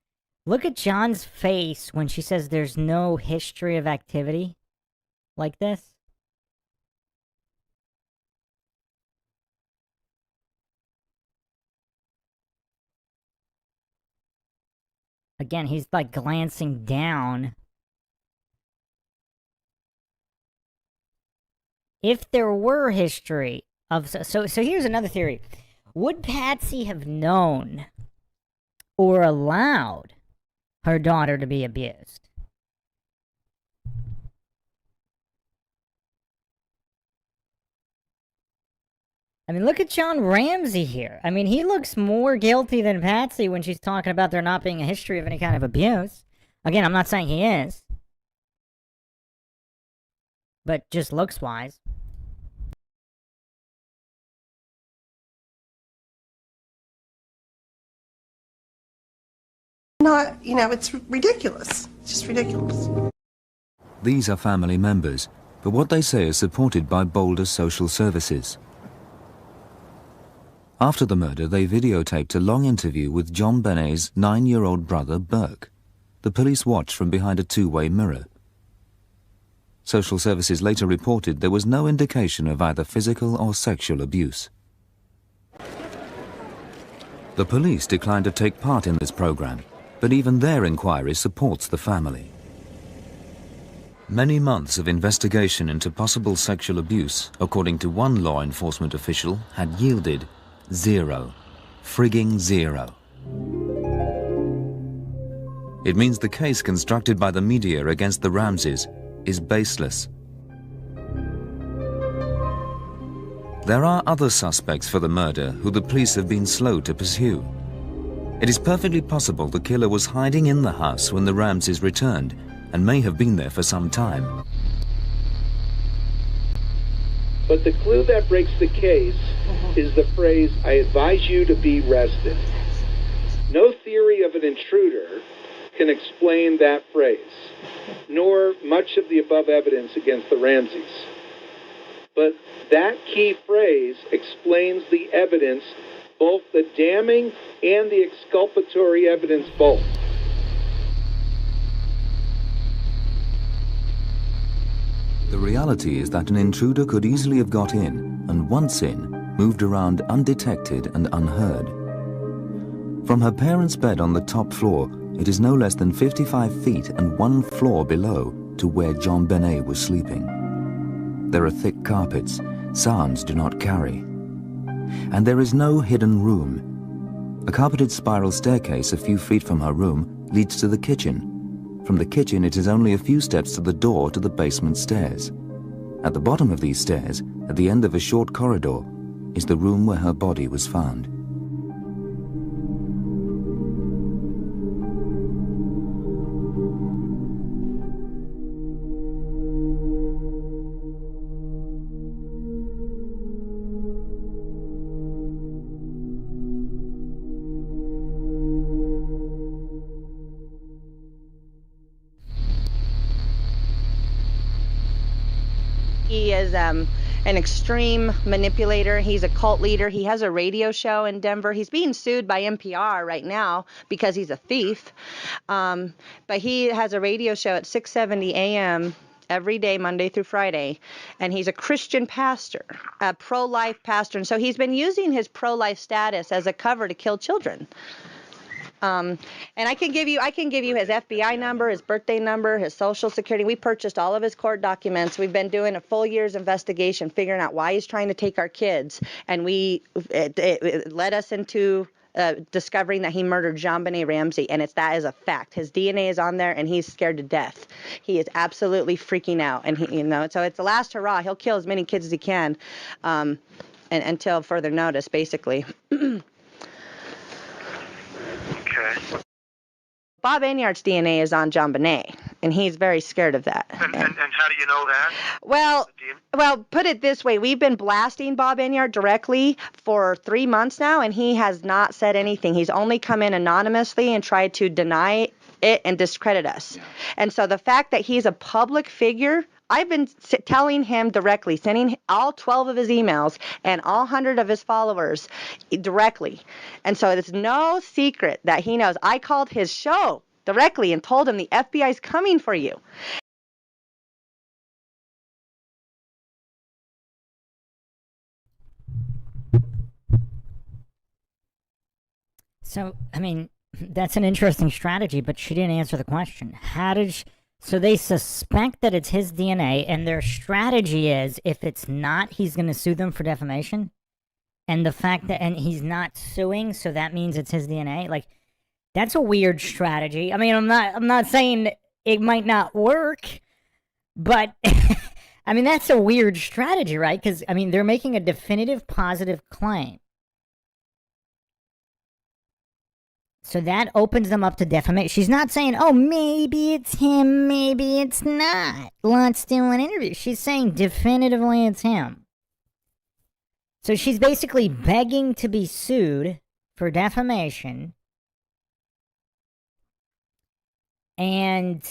look at John's face when she says there's no history of activity like this. Again, he's like glancing down. If there were history of... So here's another theory. Would Patsy have known or allowed her daughter to be abused? I mean, look at John Ramsey here. I mean, he looks more guilty than Patsy when she's talking about there not being a history of any kind of abuse. Again, I'm not saying he is. But just looks-wise. Not, you know, it's ridiculous. It's just ridiculous. These are family members, but what they say is supported by Boulder Social Services. After the murder, they videotaped a long interview with Jonbenet's 9-year-old brother, Burke. The police watched from behind a two-way mirror. Social Services later reported there was no indication of either physical or sexual abuse. The police declined to take part in this program, but even their inquiry supports the family. Many months of investigation into possible sexual abuse, according to one law enforcement official, had yielded zero. Frigging zero. It means the case constructed by the media against the Ramseys is baseless. There are other suspects for the murder who the police have been slow to pursue. It is perfectly possible the killer was hiding in the house when the Ramseys returned and may have been there for some time. But the clue that breaks the case is the phrase, "I advise you to be rested." No theory of an intruder can explain that phrase, nor much of the above evidence against the Ramseys. But that key phrase explains the evidence, both the damning and the exculpatory evidence both. The reality is that an intruder could easily have got in, and once in, moved around undetected and unheard. From her parents' bed on the top floor, it is no less than 55 feet and 1 floor below to where Jonbenet was sleeping. There are thick carpets. Sounds do not carry. And there is no hidden room. A carpeted spiral staircase a few feet from her room leads to the kitchen. From the kitchen, it is only a few steps to the door to the basement stairs. At the bottom of these stairs, at the end of a short corridor, is the room where her body was found. He is an extreme manipulator. He's a cult leader. He has a radio show in Denver. He's being sued by NPR right now because he's a thief. But he has a radio show at 6:70 a.m. every day, Monday through Friday. And he's a Christian pastor, a pro-life pastor. And so he's been using his pro-life status as a cover to kill children. And I can give you his FBI number, his birthday number, his social security. We purchased all of his court documents. We've been doing a full year's investigation, figuring out why he's trying to take our kids. And it led us into discovering that he murdered Jonbenet Ramsey, and that is a fact. His DNA is on there, and he's scared to death. He is absolutely freaking out, and so it's the last hurrah. He'll kill as many kids as he can, and until further notice, basically. Okay. Bob Enyart's DNA is on Jonbenet, and he's very scared of that. And how do you know that? Well, put it this way. We've been blasting Bob Enyart directly for 3 months now, and he has not said anything. He's only come in anonymously and tried to deny it and discredit us. Yeah. And so the fact that he's a public figure, I've been telling him directly, sending all 12 of his emails and all 100 of his followers directly. And so it's no secret that he knows. I called his show directly and told him the FBI's coming for you. So, I mean, that's an interesting strategy, but she didn't answer the question. How did she... So they suspect that it's his DNA, and their strategy is, if it's not, he's going to sue them for defamation. And the fact that, and he's not suing, so that means it's his DNA. Like, that's a weird strategy. I mean, I'm not saying it might not work, but I mean, that's a weird strategy, right? Because, I mean, they're making a definitive positive claim. So that opens them up to defamation. She's not saying, oh, maybe it's him, maybe it's not. Let's do an interview. She's saying definitively it's him. So she's basically begging to be sued for defamation. And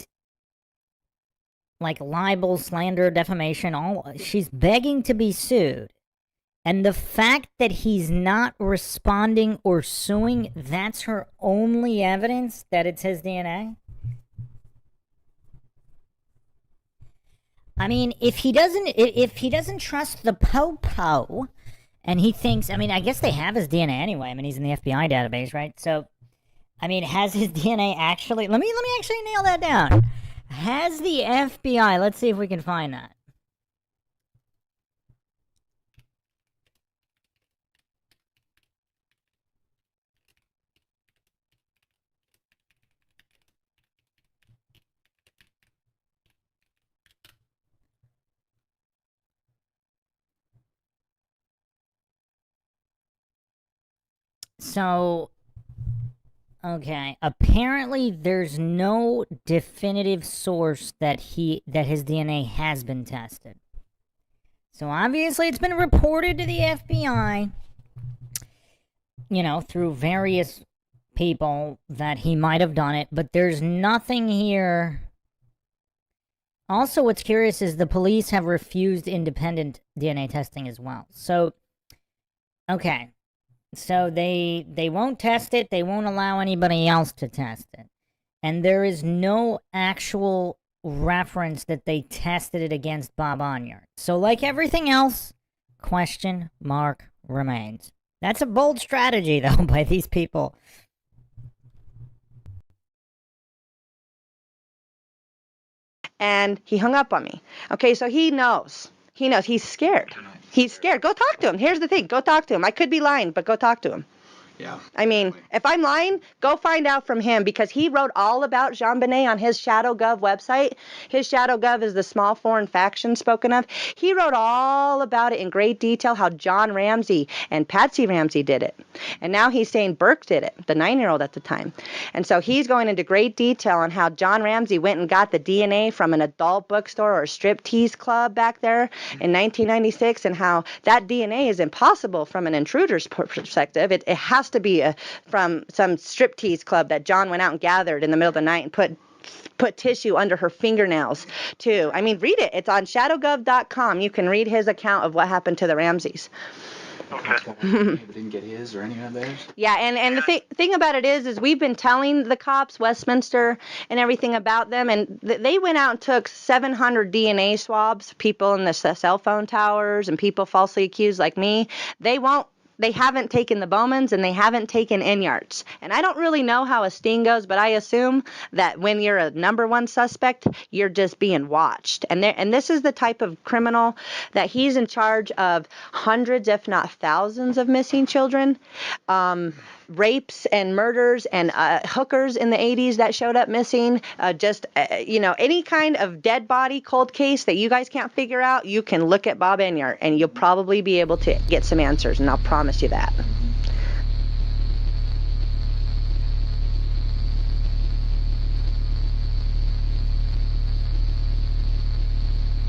like libel, slander, defamation, she's begging to be sued. And the fact that he's not responding or suing, that's her only evidence that it's his DNA? I mean, if he doesn't trust the Popo, and he thinks, I mean, I guess they have his DNA anyway. I mean, he's in the FBI database, right? So, I mean, has his DNA actually, let me actually nail that down. Has the FBI, let's see if we can find that. So, okay, apparently there's no definitive source that his DNA has been tested. So obviously it's been reported to the FBI, you know, through various people that he might have done it, but there's nothing here. Also, what's curious is the police have refused independent DNA testing as well. So, okay. So they won't test it. They won't allow anybody else to test it. And there is no actual reference that they tested it against Bob Enyart. So like everything else, question mark remains. That's a bold strategy, though, by these people. And he hung up on me. Okay, so he knows. He knows. He's scared. He's scared. Go talk to him. Here's the thing. Go talk to him. I could be lying, but go talk to him. Yeah. I mean, if I'm lying, go find out from him, because he wrote all about JonBenet on his ShadowGov website. His ShadowGov is the small foreign faction spoken of. He wrote all about it in great detail, how John Ramsey and Patsy Ramsey did it. And now he's saying Burke did it, the 9-year-old at the time. And so he's going into great detail on how John Ramsey went and got the DNA from an adult bookstore or a striptease club back there in 1996, and how that DNA is impossible from an intruder's perspective. It has to be from some striptease club that John went out and gathered in the middle of the night and put tissue under her fingernails too. I mean, read it. It's on shadowgov.com. You can read his account of what happened to the Ramseys. Okay. Didn't get his or any of theirs? Yeah, and the thing about it is we've been telling the cops, Westminster, and everything about them, and they went out and took 700 DNA swabs, people in the cell phone towers and people falsely accused like me. They haven't taken the Bowmans, and they haven't taken Enyarts. And I don't really know how a sting goes, but I assume that when you're a number one suspect, you're just being watched. And this is the type of criminal that he's in charge of hundreds, if not thousands, of missing children, rapes and murders, and hookers in the 80s that showed up missing. Any kind of dead body cold case that you guys can't figure out, you can look at Bob Enyart, and you'll probably be able to get some answers, and I'll promise you that.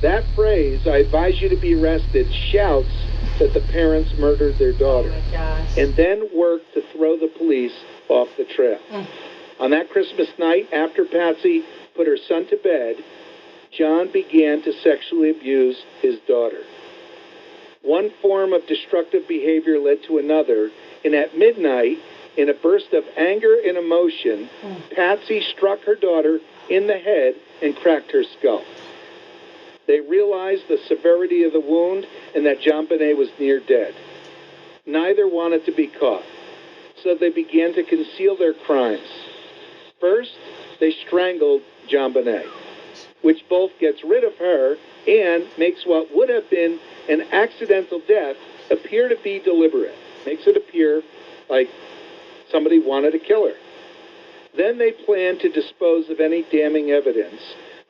That phrase, "I advise you to be arrested," shouts that the parents murdered their daughter, and then worked to throw the police off the trail. On that Christmas night, after Patsy put her son to bed, John began to sexually abuse his daughter. One form of destructive behavior led to another, and at midnight, in a burst of anger and emotion, Patsy struck her daughter in the head and cracked her skull. They realized the severity of the wound and that JonBenet was near dead. Neither wanted to be caught, so they began to conceal their crimes. First, they strangled JonBenet, which both gets rid of her and makes what would have been an accidental death appear to be deliberate. Makes it appear like somebody wanted to kill her. Then they planned to dispose of any damning evidence,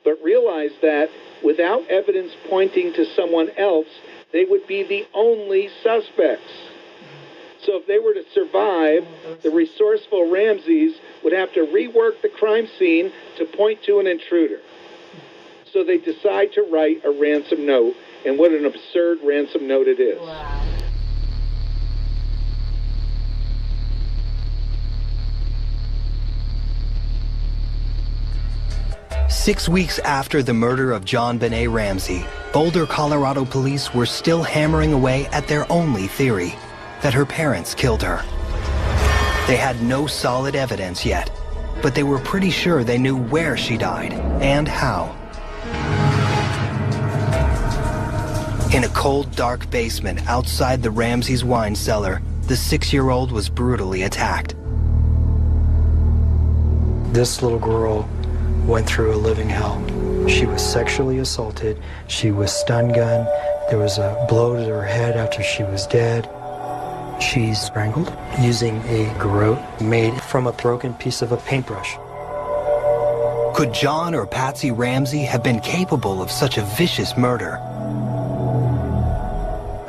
but realized that without evidence pointing to someone else, they would be the only suspects. So if they were to survive, the resourceful Ramseys would have to rework the crime scene to point to an intruder. So they decide to write a ransom note, and what an absurd ransom note it is. Wow. Six weeks after the murder of JonBenet Ramsey, Boulder, Colorado police were still hammering away at their only theory, that her parents killed her. They had no solid evidence yet, but they were pretty sure they knew where she died and how. In a cold, dark basement outside the Ramseys' wine cellar, the 6-year-old was brutally attacked. This little girl went through a living hell. She was sexually assaulted. She was stun gunned. There was a blow to her head after she was dead. She's strangled using a garrote made from a broken piece of a paintbrush. Could John or Patsy Ramsey have been capable of such a vicious murder?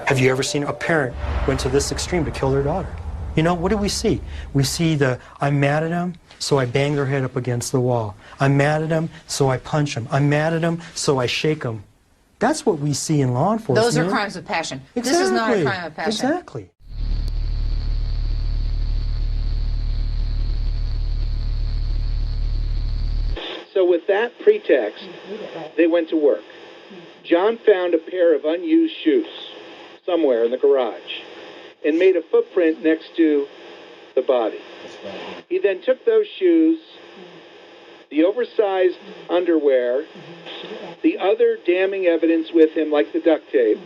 Have you ever seen a parent went to this extreme to kill their daughter? You know, what do we see? We see I'm mad at him, so I bang their head up against the wall. I'm mad at him, so I punch him. I'm mad at him, so I shake him. That's what we see in law enforcement. Those are crimes of passion. Exactly. This is not a crime of passion. Exactly. So with that pretext, they went to work. John found a pair of unused shoes somewhere in the garage and made a footprint next to the body. He then took those shoes, the oversized underwear, the other damning evidence with him, like the duct tape,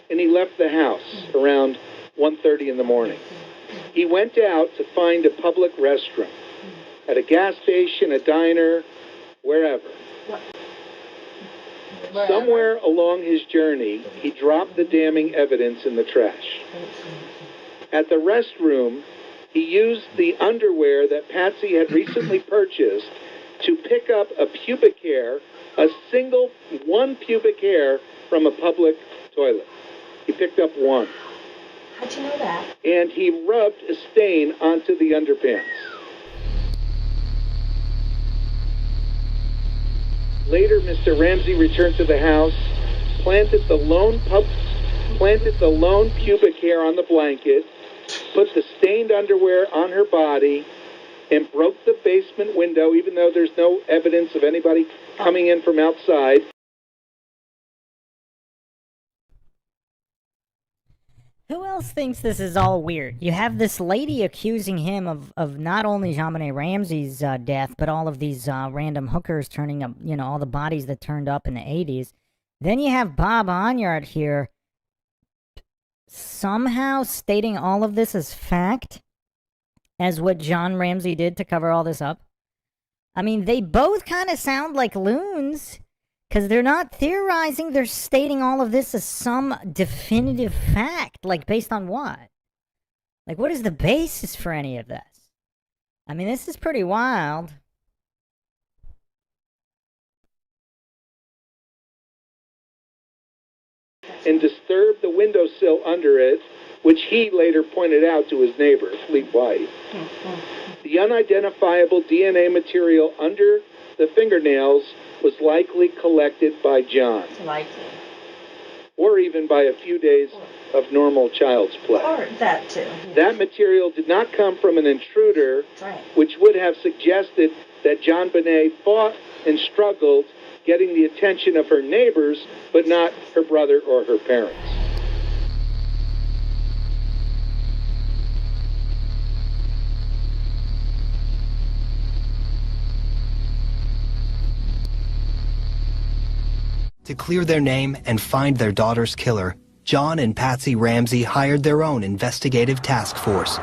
and he left the house around 1:30 in the morning. He went out to find a public restroom at a gas station, a diner, wherever. Somewhere along his journey, he dropped the damning evidence in the trash. At the restroom, he used the underwear that Patsy had recently purchased to pick up a pubic hair, one pubic hair from a public toilet. He picked up one. How'd you know that? And he rubbed a stain onto the underpants. Later, Mr. Ramsey returned to the house, planted the lone pubic hair on the blanket, put the stained underwear on her body, and broke the basement window, even though there's no evidence of anybody coming in from outside. Who else thinks this is all weird? You have this lady accusing him of not only Jonbenet Ramsey's death, but all of these random hookers turning up, you know, all the bodies that turned up in the 80s. Then you have Bob Enyart here somehow stating all of this as fact, as what John Ramsey did to cover all this up. I mean, they both kind of sound like loons. Because they're not theorizing, they're stating all of this as some definitive fact. Like, based on what? Like, what is the basis for any of this? I mean, this is pretty wild. And disturbed the windowsill under it, which he later pointed out to his neighbor, Fleet White. The unidentifiable DNA material under the fingernails was likely collected by John. Likely. Or even by a few days of normal child's play. Or that too. That material did not come from an intruder, which would have suggested that Jonbenet fought and struggled, getting the attention of her neighbors, but not her brother or her parents. To clear their name and find their daughter's killer, John and Patsy Ramsey hired their own investigative task force.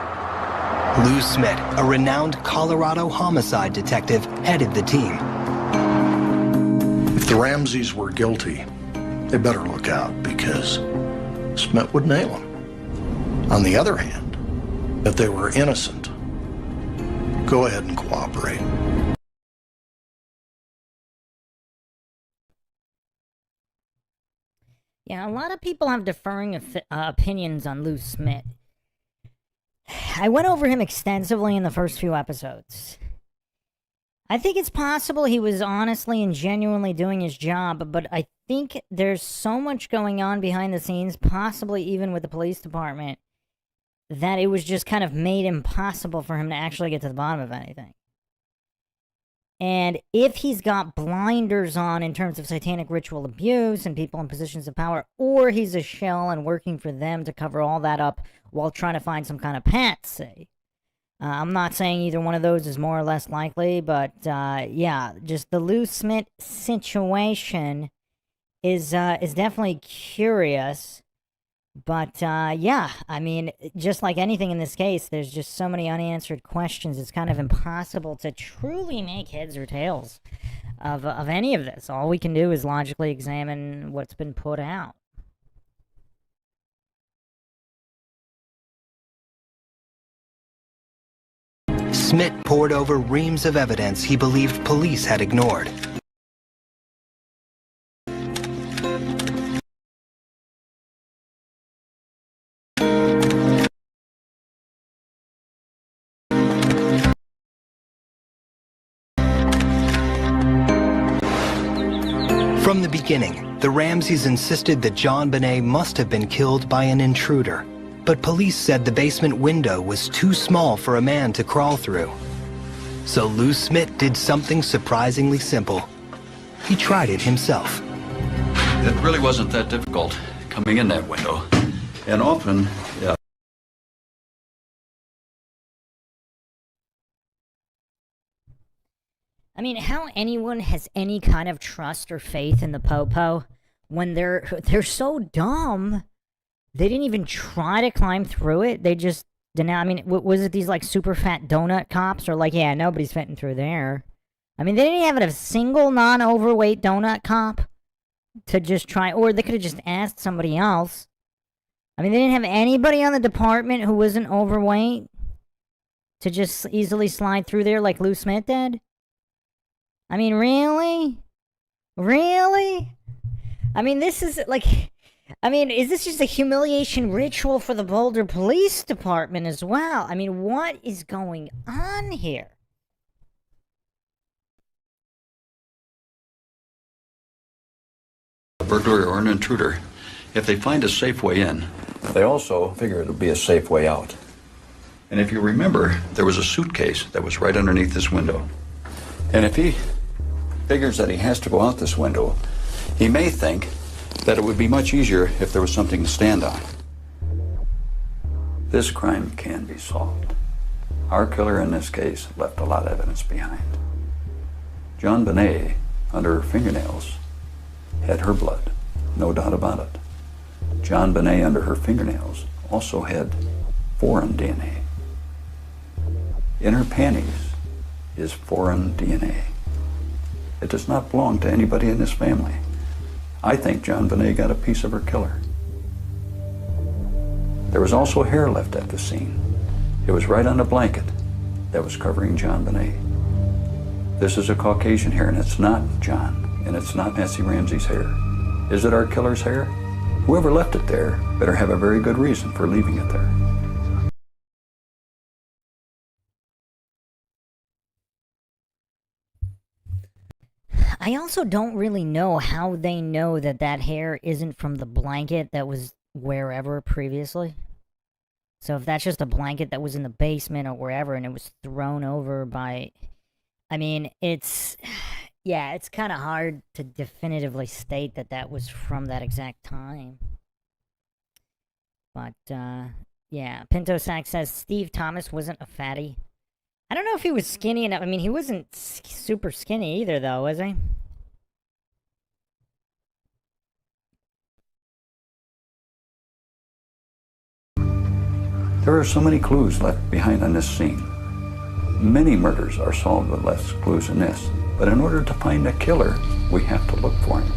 Lou Smith, a renowned Colorado homicide detective, headed the team. If the Ramseys were guilty, they better look out, because Smith would nail them. On the other hand, if they were innocent, go ahead and cooperate. Yeah, a lot of people have differing opinions on Lou Smith. I went over him extensively in the first few episodes. I think it's possible he was honestly and genuinely doing his job, but I think there's so much going on behind the scenes, possibly even with the police department, that it was just kind of made impossible for him to actually get to the bottom of anything. And if he's got blinders on in terms of satanic ritual abuse and people in positions of power, or he's a shell and working for them to cover all that up while trying to find some kind of patsy. I'm not saying either one of those is more or less likely, but yeah, just the Lou Smith situation is definitely curious. But yeah, I mean, just like anything in this case, there's just so many unanswered questions. It's kind of impossible to truly make heads or tails of any of this. All we can do is logically examine what's been put out. Smith poured over reams of evidence he believed police had ignored. From the beginning, the Ramseys insisted that Jonbenet must have been killed by an intruder, but police said the basement window was too small for a man to crawl through. So Lou Smith did something surprisingly simple. He tried it himself. It really wasn't that difficult coming in that window. And often, yeah. I mean, how anyone has any kind of trust or faith in the Popo when they're so dumb, they didn't even try to climb through it. They just didn't. I mean, was it these like super fat donut cops or like, yeah, nobody's fitting through there. I mean, they didn't have a single non-overweight donut cop to just try, or they could have just asked somebody else. I mean, they didn't have anybody on the department who wasn't overweight to just easily slide through there like Lou Smith did. I mean, really? Really? I mean, this is like, I mean, is this just a humiliation ritual for the Boulder Police Department as well? I mean, what is going on here? A burglar or an intruder, if they find a safe way in, they also figure it'll be a safe way out. And if you remember, there was a suitcase that was right underneath this window. And if he figures that he has to go out this window, he may think that it would be much easier if there was something to stand on. This crime can be solved. Our killer in this case left a lot of evidence behind. Jonbenet, under her fingernails, had her blood, no doubt about it. Jonbenet, under her fingernails, also had foreign DNA. In her panties is foreign DNA. It does not belong to anybody in this family. I think Jonbenet got a piece of her killer. There was also hair left at the scene. It was right on the blanket that was covering Jonbenet. This is a Caucasian hair, and it's not John, and it's not Nancy Ramsey's hair. Is it our killer's hair? Whoever left it there better have a very good reason for leaving it there. I also don't really know how they know that that hair isn't from the blanket that was wherever previously. So if that's just a blanket that was in the basement or wherever and it was thrown over by... I mean, it's... Yeah, it's kind of hard to definitively state that that was from that exact time. But, yeah. Pinto Sack says Steve Thomas wasn't a fatty. I don't know if he was skinny enough. I mean, he wasn't super skinny either, though, was he? There are so many clues left behind on this scene. Many murders are solved with less clues than this, but in order to find the killer, we have to look for him.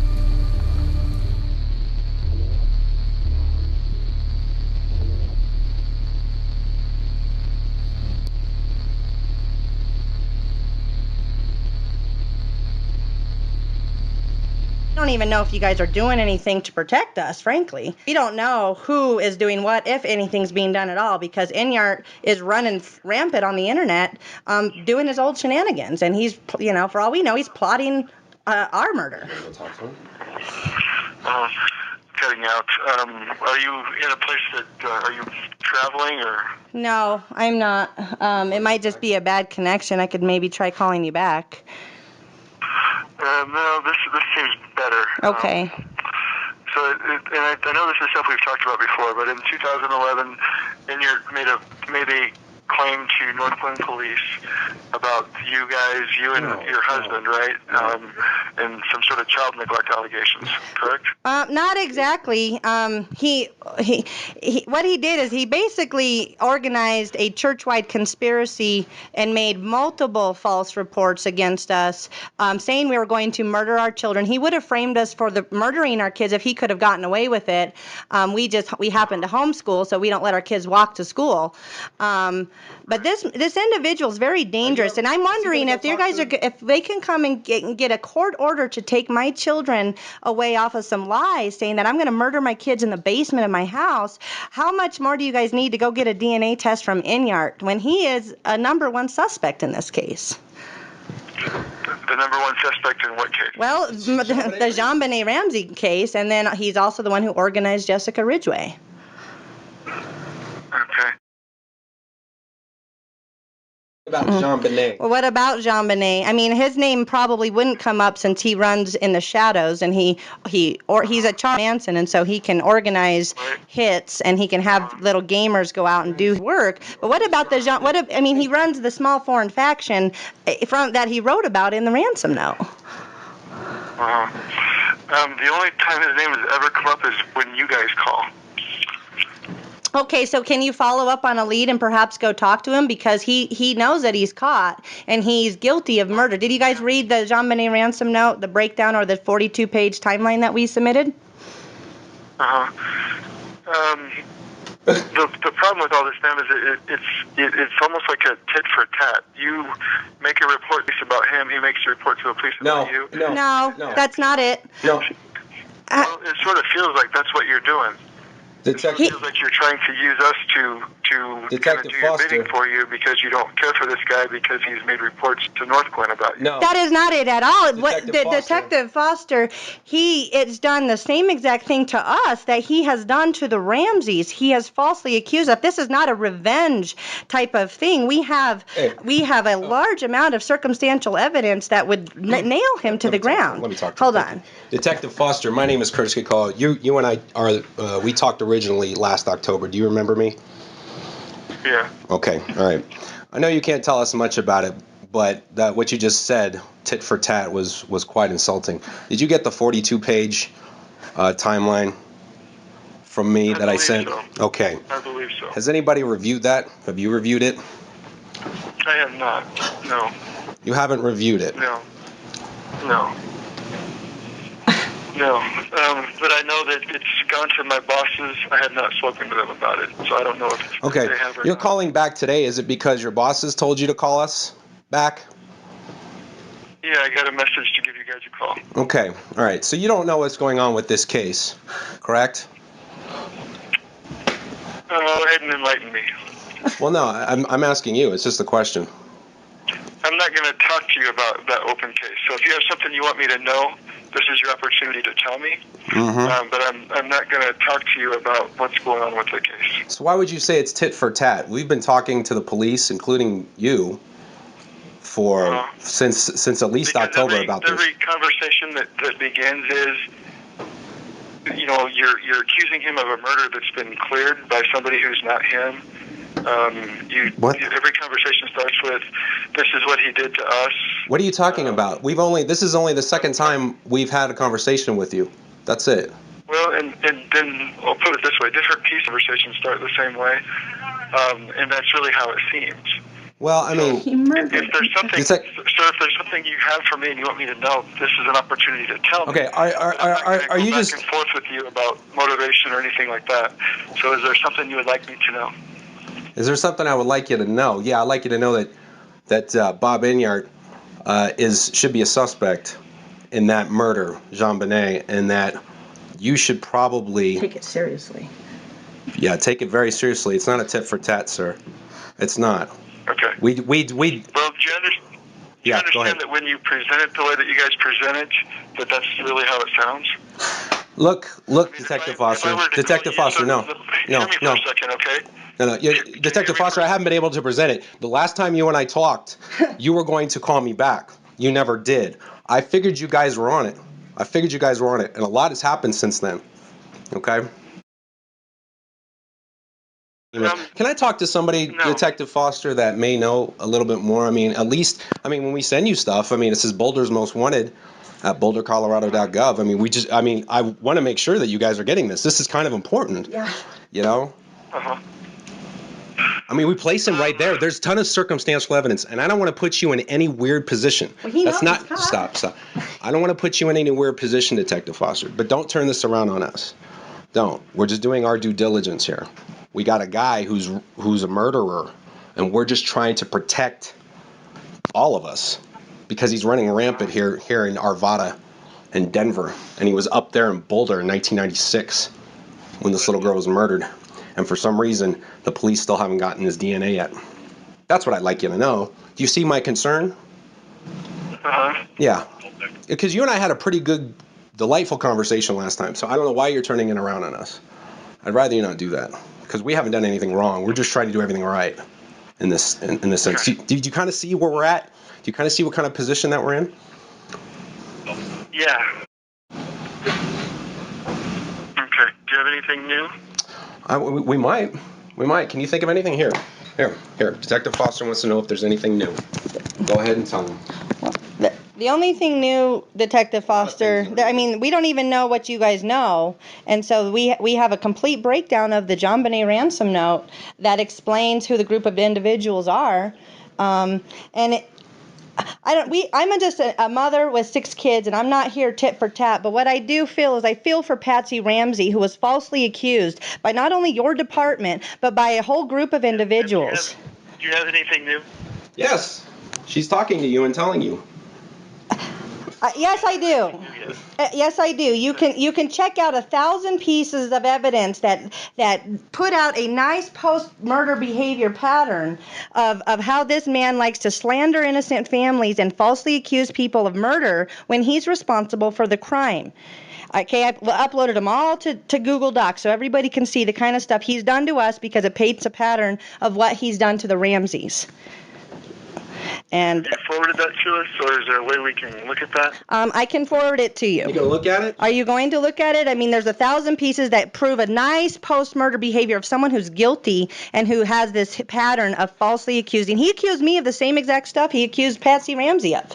I don't even know if you guys are doing anything to protect us, frankly. We don't know who is doing what, if anything's being done at all, because Enyart is running rampant on the internet, doing his old shenanigans. And he's, you know, for all we know, he's plotting our murder. Cutting out. Are you in a place that, are you traveling or? No, I'm not. It might just be a bad connection. I could maybe try calling you back. No, this seems better. Okay. So, I know this is stuff we've talked about before, but in 2011, Enyart made a claim to Northland Police about you guys, you and your husband, right? And some sort of child neglect allegations, correct? Not exactly. He what he did is he basically organized a church-wide conspiracy and made multiple false reports against us, saying we were going to murder our children. He would have framed us for the murdering our kids if he could have gotten away with it. We happen to homeschool, so we don't let our kids walk to school. But this individual is very dangerous, and I'm wondering if you guys if they can come and get a court order to take my children away off of some lies, saying that I'm going to murder my kids in the basement of my house. How much more do you guys need to go get a DNA test from Enyart when he is a #1 suspect in this case? The #1 suspect in what case? Well, the Jonbenet Ramsey case, and then he's also the one who organized Jessica Ridgway. Okay. About Jonbenet. Well, what about Jonbenet? I mean, his name probably wouldn't come up since he runs in the shadows, and he's a Charles Manson, and so he can organize hits, and he can have little gamers go out and do work. But what about he runs the small foreign faction from that he wrote about in the ransom note. The only time his name has ever come up is when you guys call. Okay, so can you follow up on a lead and perhaps go talk to him, because he knows that he's caught and he's guilty of murder. Did you guys read the Jonbenet ransom note, the breakdown, or the 42-page timeline that we submitted? The problem with all this, ma'am, is it's almost like a tit for tat. You make a report about him, he makes a report to the police about you. No, that's not it. No. Well, it sort of feels like that's what you're doing. It feels like you're trying to use us to kind of do your bidding for you, because you don't care for this guy because he's made reports to North Glen about you. No. That is not it at all. Detective Foster, he has done the same exact thing to us that he has done to the Ramseys. He has falsely accused us. This is not a revenge type of thing. We have a large amount of circumstantial evidence that would nail him to the ground. Let me talk to Hold on. Detective Foster, my name is Curtis Kekoas. You and I are, we talked originally last October. Do you remember me? Yeah. Okay, all right. I know you can't tell us much about it, but what you just said, tit for tat, was quite insulting. Did you get the 42-page timeline from me that I sent? So. Okay. I believe so. Has anybody reviewed that? Have you reviewed it? I have not. No. You haven't reviewed it? No. No, but I know that it's gone to my bosses. I have not spoken to them about it, so I don't know if okay. They have or You're not. Calling back today. Is it because your bosses told you to call us back? Yeah, I got a message to give you guys a call. Okay, all right. So you don't know what's going on with this case, correct? Go ahead and enlighten me. Well, no, I'm asking you. It's just a question. I'm not going to talk to you about that open case. So if you have something you want me to know, this is your opportunity to tell me. Mm-hmm. But I'm not going to talk to you about what's going on with the case. So why would you say it's tit for tat? We've been talking to the police, including you, for since at least October about this. Every conversation that begins is, you're accusing him of a murder that's been cleared by somebody who's not him. Every conversation starts with, "This is what he did to us." What are you talking about? This is only the second time we've had a conversation with you. That's it. Well, and then I'll put it this way: different peace conversations start the same way, and that's really how it seems. Well, I mean, if there's something, sir, if there's something you have for me and you want me to know, this is an opportunity to tell me. Okay, are you just back and forth with you about motivation or anything like that? So, is there something you would like me to know? Is there something I would like you to know? Yeah, I'd like you to know that Bob Enyart should be a suspect in that murder, Jonbenet, and that you should probably take it seriously. Yeah, take it very seriously. It's not a tit for tat, sir. It's not. Okay. We. Well, do you understand that when you present it the way that you guys presented, that's really how it sounds? Look, Detective Foster. Detective Foster, no. Hear me for a second, okay? No. Detective Foster, I haven't been able to present it. The last time you and I talked, you were going to call me back. You never did. I figured you guys were on it. And a lot has happened since then. Okay? Can I talk to somebody, Detective Foster, that may know a little bit more? At least, when we send you stuff, it says Boulder's Most Wanted at bouldercolorado.gov. I want to make sure that you guys are getting this. This is kind of important. Yeah. We place him right there. There's a ton of circumstantial evidence, and I don't want to put you in any weird position. Stop. I don't want to put you in any weird position, Detective Foster, but don't turn this around on us. Don't. We're just doing our due diligence here. We got a guy who's a murderer, and we're just trying to protect all of us because he's running rampant here in Arvada and Denver, and he was up there in Boulder in 1996 when this little girl was murdered. And for some reason, the police still haven't gotten his DNA yet. That's what I'd like you to know. Do you see my concern? Yeah. Because you and I had a pretty good, delightful conversation last time, so I don't know why you're turning it around on us. I'd rather you not do that, because we haven't done anything wrong. We're just trying to do everything right in this sense. Did you kind of see where we're at? Do you kind of see what kind of position that we're in? Yeah. Okay. Do you have anything new? We might. Can you think of anything? Here. Detective Foster wants to know if there's anything new. Go ahead and tell him. The only thing new, Detective Foster, I mean, we don't even know what you guys know. And so we have a complete breakdown of the Jonbenet ransom note that explains who the group of individuals are. And I'm just a mother with 6 kids, and I'm not here tit for tat, but what I do feel is I feel for Patsy Ramsey, who was falsely accused by not only your department, but by a whole group of individuals. Do you have anything new? Yes. She's talking to you and telling you. Yes, I do. Yes, I do. You can check out 1,000 pieces of evidence that put out a nice post-murder behavior pattern of how this man likes to slander innocent families and falsely accuse people of murder when he's responsible for the crime. Okay, I've uploaded them all to Google Docs so everybody can see the kind of stuff he's done to us because it paints a pattern of what he's done to the Ramseys. And you forwarded that to us, or is there a way we can look at that? I can forward it to you. You gonna look at it? Are you going to look at it? I mean, there's 1,000 pieces that prove a nice post-murder behavior of someone who's guilty and who has this pattern of falsely accusing. He accused me of the same exact stuff he accused Patsy Ramsey of.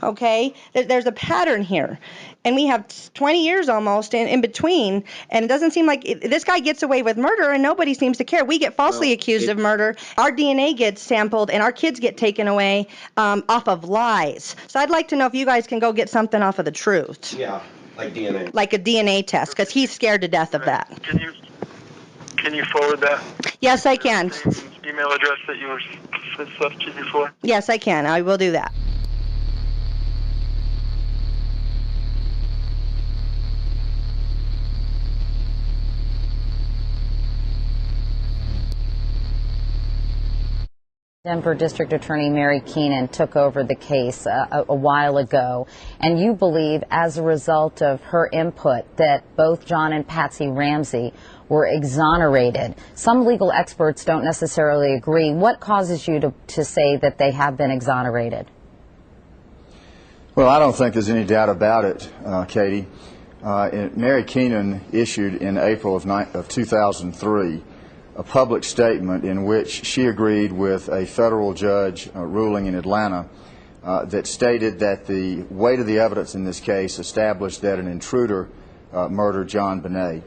Okay? There's a pattern here. And we have 20 years almost in between, and it doesn't seem like this guy gets away with murder, and nobody seems to care. We get falsely accused of murder. Our DNA gets sampled, and our kids get taken away off of lies. So I'd like to know if you guys can go get something off of the truth. Yeah, like DNA. Like a DNA test, because he's scared to death of that. Can you forward that? Yes, I can. Email address that you were sent stuff to before? Yes, I can. I will do that. Denver District Attorney Mary Keenan took over the case a while ago, and you believe as a result of her input that both John and Patsy Ramsey were exonerated. Some legal experts don't necessarily agree. What causes you to say that they have been exonerated? Well, I don't think there's any doubt about it, Katie. Mary Keenan issued in April of 2003 a public statement in which she agreed with a federal judge ruling in Atlanta that stated that the weight of the evidence in this case established that an intruder murdered Jonbenet.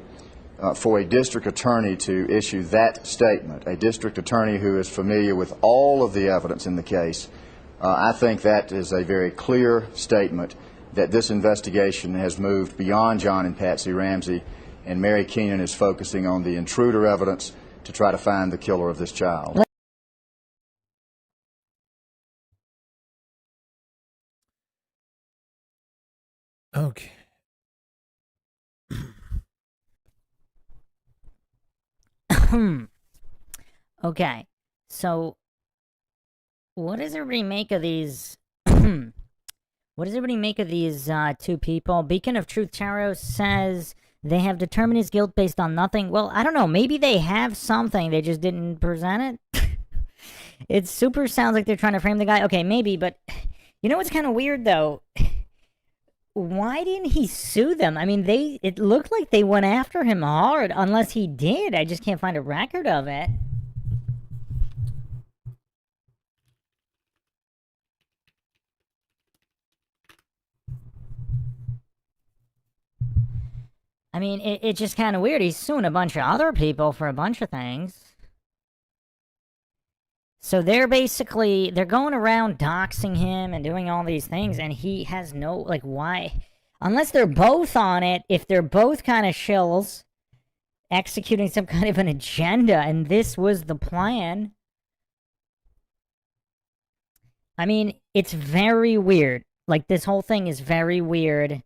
For a district attorney to issue that statement, a district attorney who is familiar with all of the evidence in the case, I think that is a very clear statement that this investigation has moved beyond John and Patsy Ramsey, and Mary Keenan is focusing on the intruder evidence to try to find the killer of this child. Okay. Okay, so what does everybody make of these? What does everybody make of these two people? Beacon of Truth Tarot says they have determined his guilt based on nothing. Well, I don't know. Maybe they have something. They just didn't present it. It super sounds like they're trying to frame the guy. Okay, maybe, but you know what's kind of weird though? Why didn't he sue them? I mean, it looked like they went after him hard, unless he did. I just can't find a record of it. I mean, it's just kind of weird. He's suing a bunch of other people for a bunch of things. So they're going around doxing him and doing all these things, and he has no, like, why? Unless they're both on it, if they're both kind of shills, executing some kind of an agenda, and this was the plan. I mean, it's very weird. Like, this whole thing is very weird.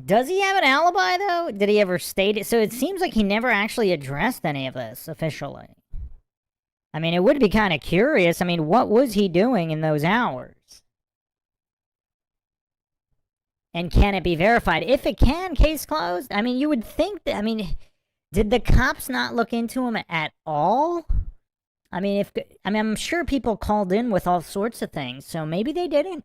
Does he have an alibi, though? Did he ever state it? So it seems like he never actually addressed any of this officially. I mean, it would be kind of curious. I mean, what was he doing in those hours? And can it be verified? If it can, case closed. I mean, you would think that, I mean, did the cops not look into him at all? I mean, I'm sure people called in with all sorts of things, so maybe they didn't.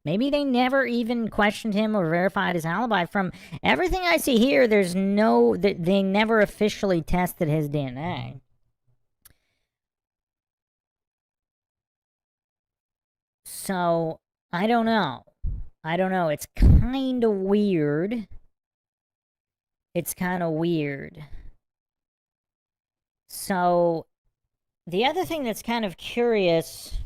Maybe they never even questioned him or verified his alibi. From everything I see here, there's no, they never officially tested his DNA. So, I don't know. I don't know. It's kind of weird. It's kind of weird. So, the other thing that's kind of curious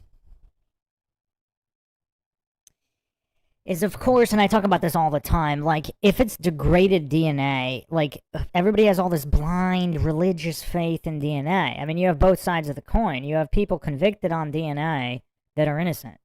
is, of course, and I talk about this all the time, like, if it's degraded DNA, like, everybody has all this blind religious faith in DNA. I mean, you have both sides of the coin. You have people convicted on DNA that are innocent.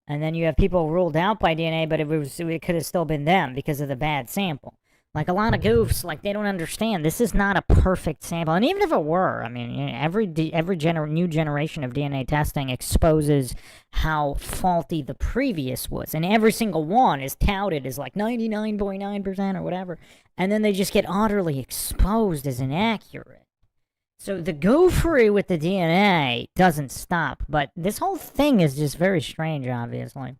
And then you have people ruled out by DNA, but it could have still been them because of the bad sample. Like, a lot of goofs, like, they don't understand. This is not a perfect sample. And even if it were, I mean, you know, every new generation of DNA testing exposes how faulty the previous was. And every single one is touted as, like, 99.9% or whatever. And then they just get utterly exposed as inaccurate. So the goofery with the DNA doesn't stop. But this whole thing is just very strange, obviously.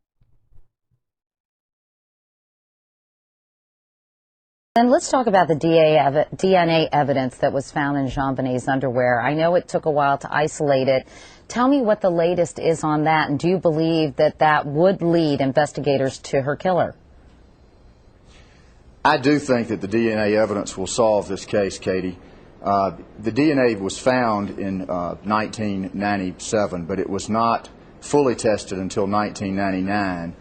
And let's talk about the DNA evidence that was found in Jonbenet's underwear. I know it took a while to isolate it. Tell me what the latest is on that, and do you believe that that would lead investigators to her killer? I do think that the DNA evidence will solve this case, Katie. The DNA was found in 1997, but it was not fully tested until 1999.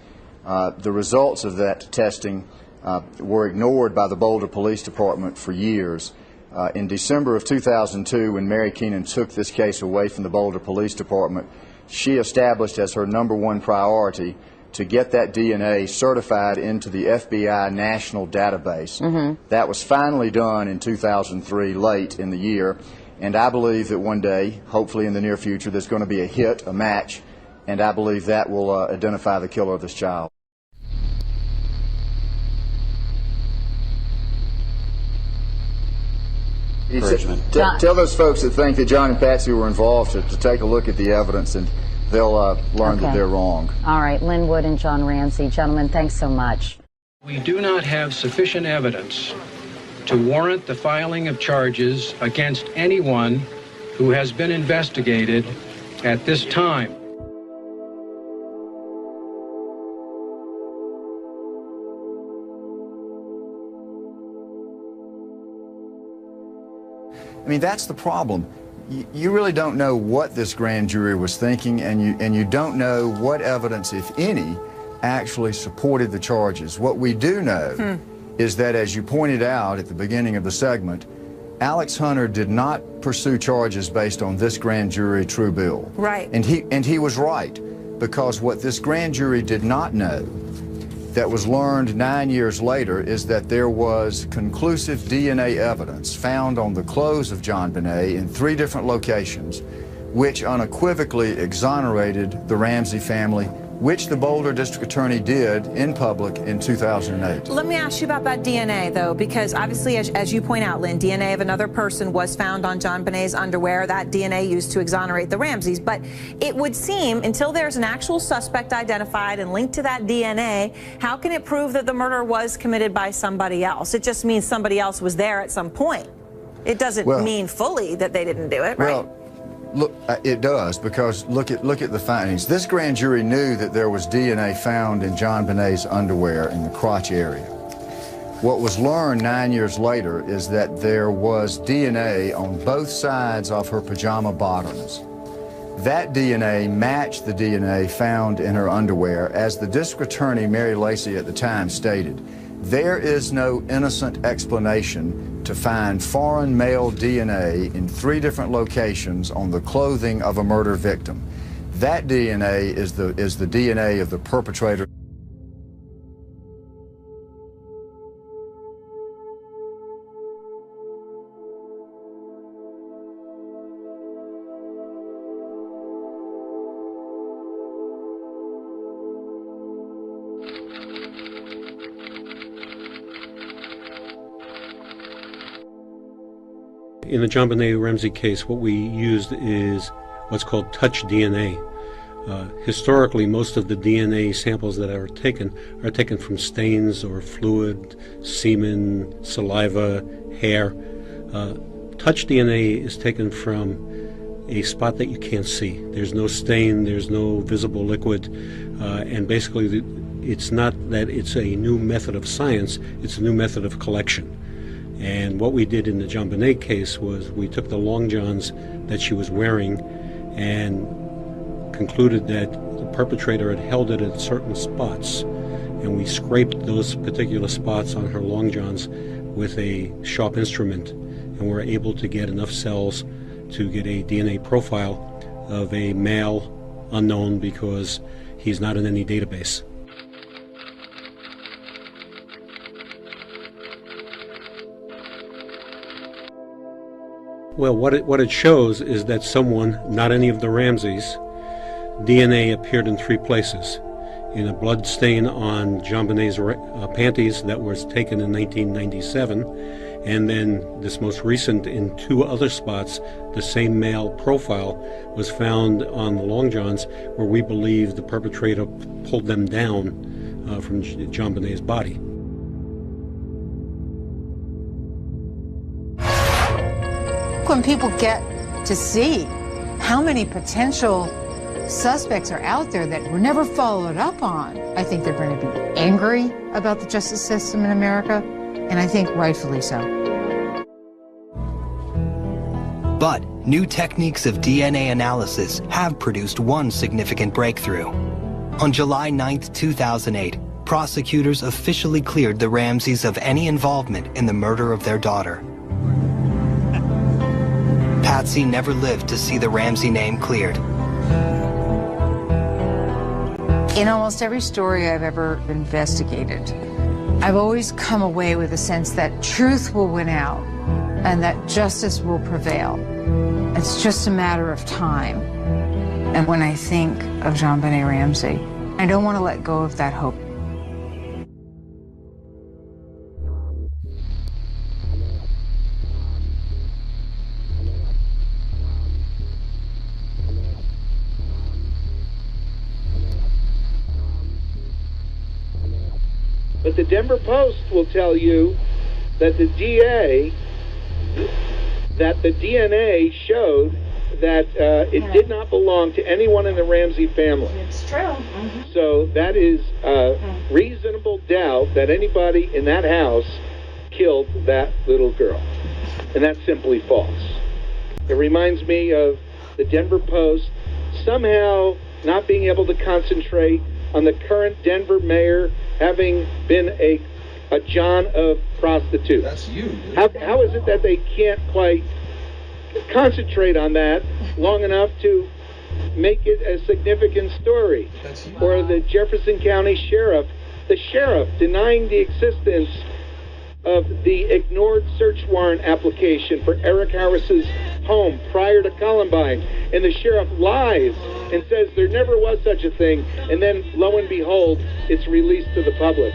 The results of that testing were ignored by the Boulder Police Department for years. In December of 2002, when Mary Keenan took this case away from the Boulder Police Department, she established as her #1 priority to get that DNA certified into the FBI national database. That was finally done in 2003, late in the year, and I believe that one day, hopefully in the near future, there's going to be a hit, a match, and I believe that will identify the killer of this child. Tell those folks that think that John and Patsy were involved to take a look at the evidence, and they'll learn that they're wrong. All right, Lynn Wood and John Ramsey. Gentlemen, thanks so much. We do not have sufficient evidence to warrant the filing of charges against anyone who has been investigated at this time. I mean, that's the problem. You really don't know what this grand jury was thinking, and you don't know what evidence, if any, actually supported the charges. What we do know is that, as you pointed out at the beginning of the segment, Alex Hunter did not pursue charges based on this grand jury true bill. Right. And he was right, because what this grand jury did not know, that was learned 9 years later, is that there was conclusive DNA evidence found on the clothes of JonBenet in 3 different locations, which unequivocally exonerated the Ramsey family, which the Boulder District Attorney did in public in 2008. Let me ask you about that DNA, though, because obviously, as you point out, Lynn, DNA of another person was found on JonBenet's underwear. That DNA used to exonerate the Ramseys. But it would seem, until there's an actual suspect identified and linked to that DNA, how can it prove that the murder was committed by somebody else? It just means somebody else was there at some point. It doesn't mean fully that they didn't do it, right? Well, look, it does, because look at the findings. This grand jury knew that there was DNA found in JonBenet's underwear in the crotch area. What was learned 9 years later is that there was DNA on both sides of her pajama bottoms. That DNA matched the DNA found in her underwear. As the district attorney, Mary Lacey, at the time stated, there is no innocent explanation to find foreign male DNA in 3 different locations on the clothing of a murder victim. That DNA is the DNA of the perpetrator. In the Jonbenet Ramsey case, what we used is what's called touch DNA. Historically, most of the DNA samples that are taken from stains or fluid, semen, saliva, hair. Touch DNA is taken from a spot that you can't see. There's no stain, there's no visible liquid, and basically it's not that it's a new method of science, it's a new method of collection. And what we did in the Jonbenet case was we took the long johns that she was wearing and concluded that the perpetrator had held it at certain spots, and we scraped those particular spots on her long johns with a sharp instrument, and were able to get enough cells to get a DNA profile of a male unknown because he's not in any database. Well, what it shows is that someone, not any of the Ramseys, DNA appeared in 3 places. In a blood stain on Jonbenet's panties that was taken in 1997, and then this most recent in 2 other spots, the same male profile was found on the long johns where we believe the perpetrator pulled them down from Jonbenet's body. When people get to see how many potential suspects are out there that were never followed up on, I think they're going to be angry about the justice system in America, and I think rightfully so. But new techniques of DNA analysis have produced one significant breakthrough. On July 9, 2008, prosecutors officially cleared the Ramseys of any involvement in the murder of their daughter. Patsy never lived to see the Ramsey name cleared. In almost every story I've ever investigated, I've always come away with a sense that truth will win out and that justice will prevail. It's just a matter of time. And when I think of Jonbenet Ramsey, I don't want to let go of that hope. But the Denver Post will tell you that the DNA showed that it did not belong to anyone in the Ramsey family. It's true. Mm-hmm. So that is reasonable doubt that anybody in that house killed that little girl. And that's simply false. It reminds me of the Denver Post somehow not being able to concentrate on the current Denver mayor having been a John of prostitutes. That's you, dude. How is it that they can't quite concentrate on that long enough to make it a significant story? That's you. Or the Jefferson County Sheriff, the sheriff denying the existence of the ignored search warrant application for Eric Harris's home prior to Columbine, and the sheriff lies and says there never was such a thing, and then lo and behold, it's released to the public.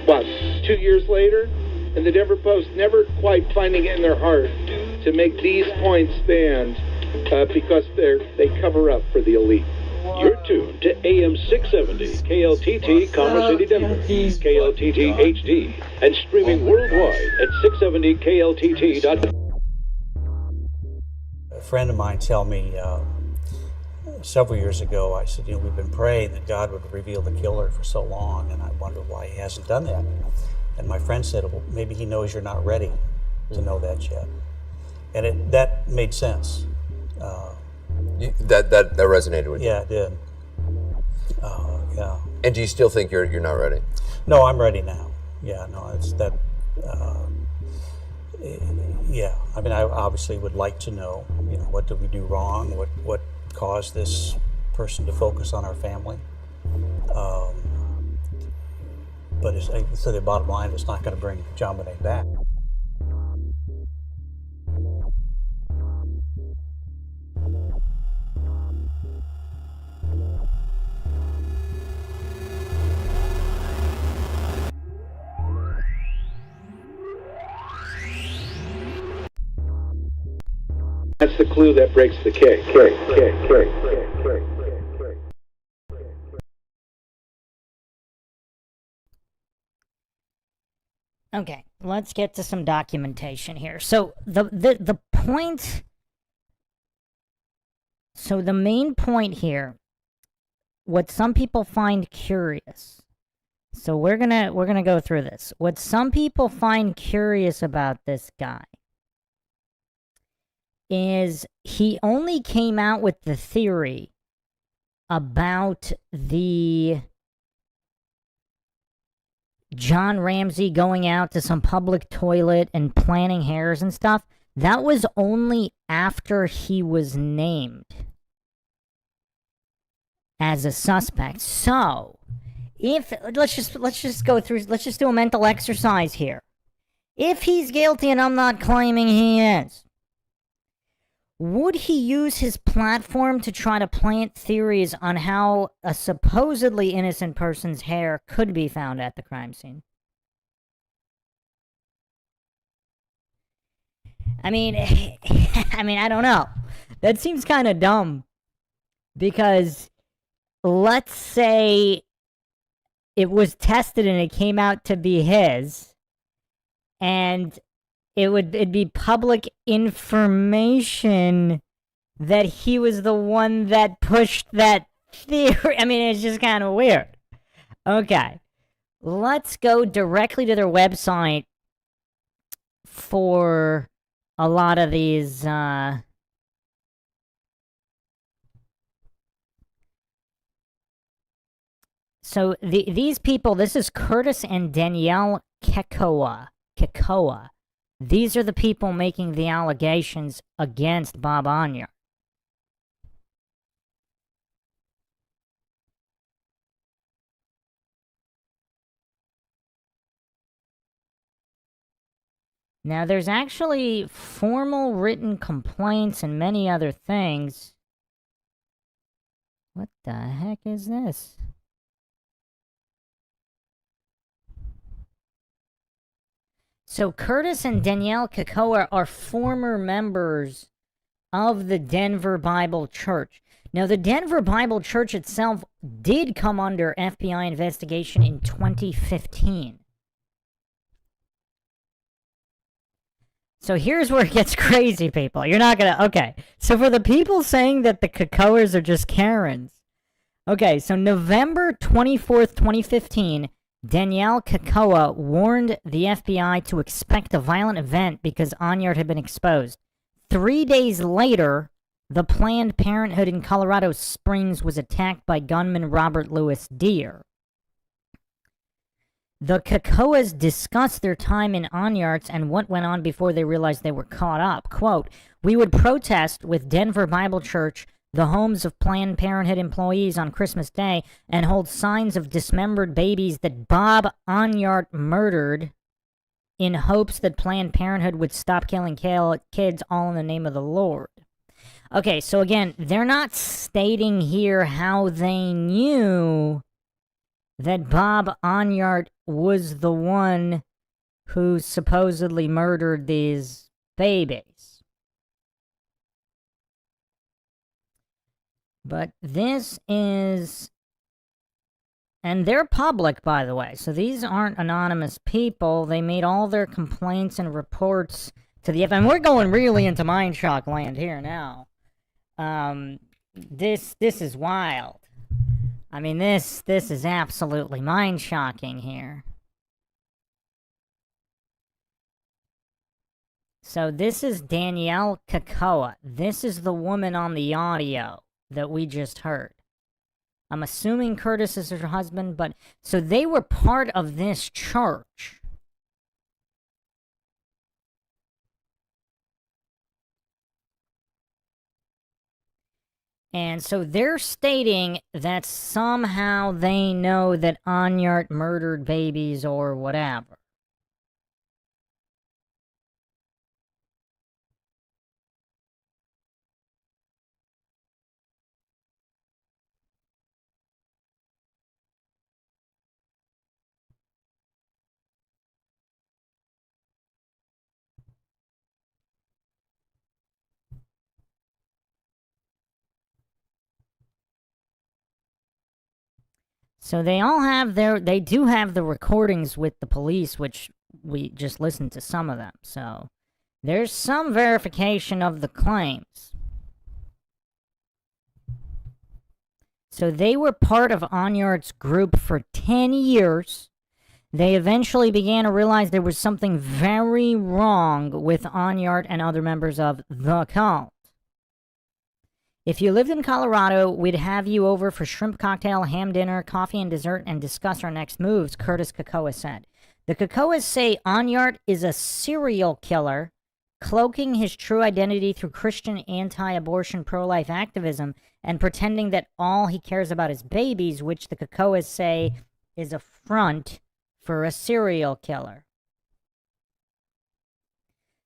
What, 2 years later? And the Denver Post never quite finding it in their heart to make these points stand because they cover up for the elite. You're tuned to AM 670, KLTT, Commerce City, Denver, KLTT HD, and streaming worldwide at 670kltt.com. A friend of mine told me several years ago, I said, we've been praying that God would reveal the killer for so long, and I wonder why he hasn't done that. And my friend said, well, maybe he knows you're not ready to know that yet. And that made sense. That resonated with you? Yeah, it did. Yeah. And do you still think you're not ready? No, I'm ready now. Yeah, no, it's that. Yeah, I mean, I obviously would like to know, what did we do wrong? What caused this person to focus on our family? But so the bottom line is not going to bring Jonbenet back. That's the clue that breaks the case. Okay, let's get to some documentation here. So the point So the main point here, what some people find curious. So we're gonna go through this. What some people find curious about this guy is he only came out with the theory about the John Ramsey going out to some public toilet and planting hairs and stuff. That was only after he was named as a suspect. So, if let's just go through, let's just do a mental exercise here. If he's guilty, and I'm not claiming he is, would he use his platform to try to plant theories on how a supposedly innocent person's hair could be found at the crime scene? I mean, I don't know. That seems kind of dumb. Because let's say it was tested and it came out to be his, and it'd be public information that he was the one that pushed that theory. I mean, it's just kind of weird. Okay. Let's go directly to their website for a lot of these, So these people, this is Curtis and Danielle Kekoa. These are the people making the allegations against Bob Enyart. Now, there's actually formal written complaints and many other things. What the heck is this? So Curtis and Danielle Kekoa are former members of the Denver Bible Church. Now, the Denver Bible Church itself did come under FBI investigation in 2015. So here's where it gets crazy, people. You're not gonna... Okay, so for the people saying that the Kekoas are just Karens. Okay, so November 24th, 2015... Danielle Kekoa warned the FBI to expect a violent event because Enyart had been exposed. 3 days later, the Planned Parenthood in Colorado Springs was attacked by gunman Robert Louis Deere. The Kekoas discussed their time in Enyart's and what went on before they realized they were caught up. Quote, "We would protest with Denver Bible Church the homes of Planned Parenthood employees on Christmas Day and hold signs of dismembered babies that Bob Enyart murdered in hopes that Planned Parenthood would stop killing kids all in the name of the Lord." Okay, so again, they're not stating here how they knew that Bob Enyart was the one who supposedly murdered these babies. But this is, and they're public, by the way, so these aren't anonymous people. They made all their complaints and reports to the FBI. And we're going really into MINDSHOCK land here now. This is wild. I mean, this is absolutely mind-shocking here. So this is Danielle Kekoa. This is the woman on the audio that we just heard. I'm assuming Curtis is her husband, but so they were part of this church. And so they're stating that somehow they know that Enyart murdered babies or whatever. So they all have they do have the recordings with the police, which we just listened to some of them. So there's some verification of the claims. So they were part of Enyart's group for 10 years. They eventually began to realize there was something very wrong with Enyart and other members of the cult. If you lived in Colorado, we'd have you over for shrimp cocktail, ham dinner, coffee and dessert, and discuss our next moves, Curtis Kekoas said. The Kekoas say Enyart is a serial killer, cloaking his true identity through Christian anti-abortion pro-life activism and pretending that all he cares about is babies, which the Kekoas say is a front for a serial killer.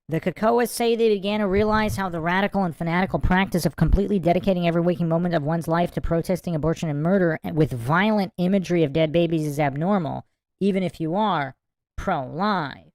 The Kekoas say they began to realize how the radical and fanatical practice of completely dedicating every waking moment of one's life to protesting abortion and murder with violent imagery of dead babies is abnormal, even if you are pro-life.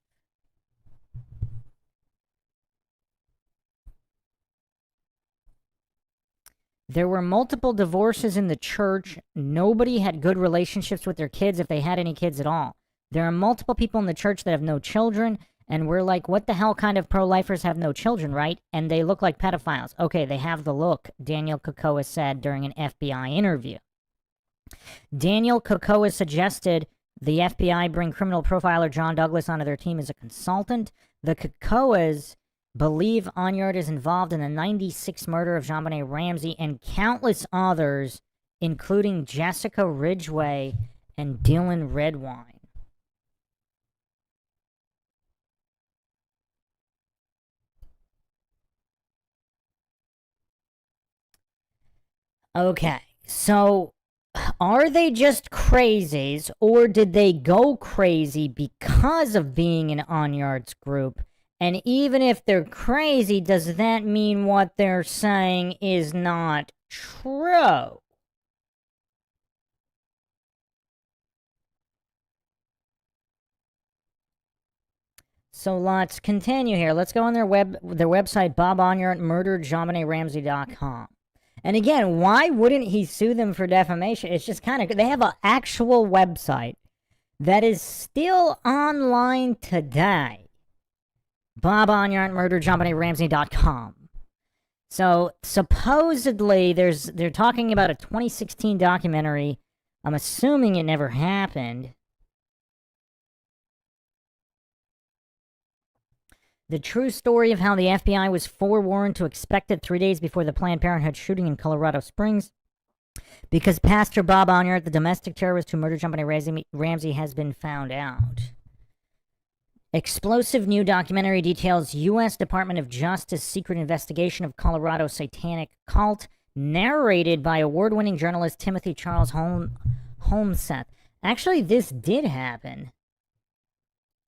There were multiple divorces in the church. Nobody had good relationships with their kids if they had any kids at all. There are multiple people in the church that have no children, and we're like, what the hell kind of pro-lifers have no children, right? And they look like pedophiles. Okay, they have the look, Daniel Kekoas said during an FBI interview. Daniel Kekoas suggested the FBI bring criminal profiler John Douglas onto their team as a consultant. The Kekoas believe Enyart is involved in the 96 murder of Jonbenet Ramsey and countless others, including Jessica Ridgway and Dylan Redwine. Okay, so are they just crazies, or did they go crazy because of being in Enyart's group? And even if they're crazy, does that mean what they're saying is not true? So let's continue here. Let's go on their website, Bob Enyart murdered JonbenetRamsey.com. And again, why wouldn't he sue them for defamation? It's just kind of, they have an actual website that is still online today. Bob Enyart murdered JonbenetRamsey.com. So supposedly they're talking about a 2016 documentary. I'm assuming it never happened. The true story of how the FBI was forewarned to expect it 3 days before the Planned Parenthood shooting in Colorado Springs. Because Pastor Bob Enyart, the domestic terrorist who murdered Jonbenet Ramsey, has been found out. Explosive new documentary details U.S. Department of Justice secret investigation of Colorado satanic cult, narrated by award-winning journalist Timothy Charles Holmseth. Actually, this did happen.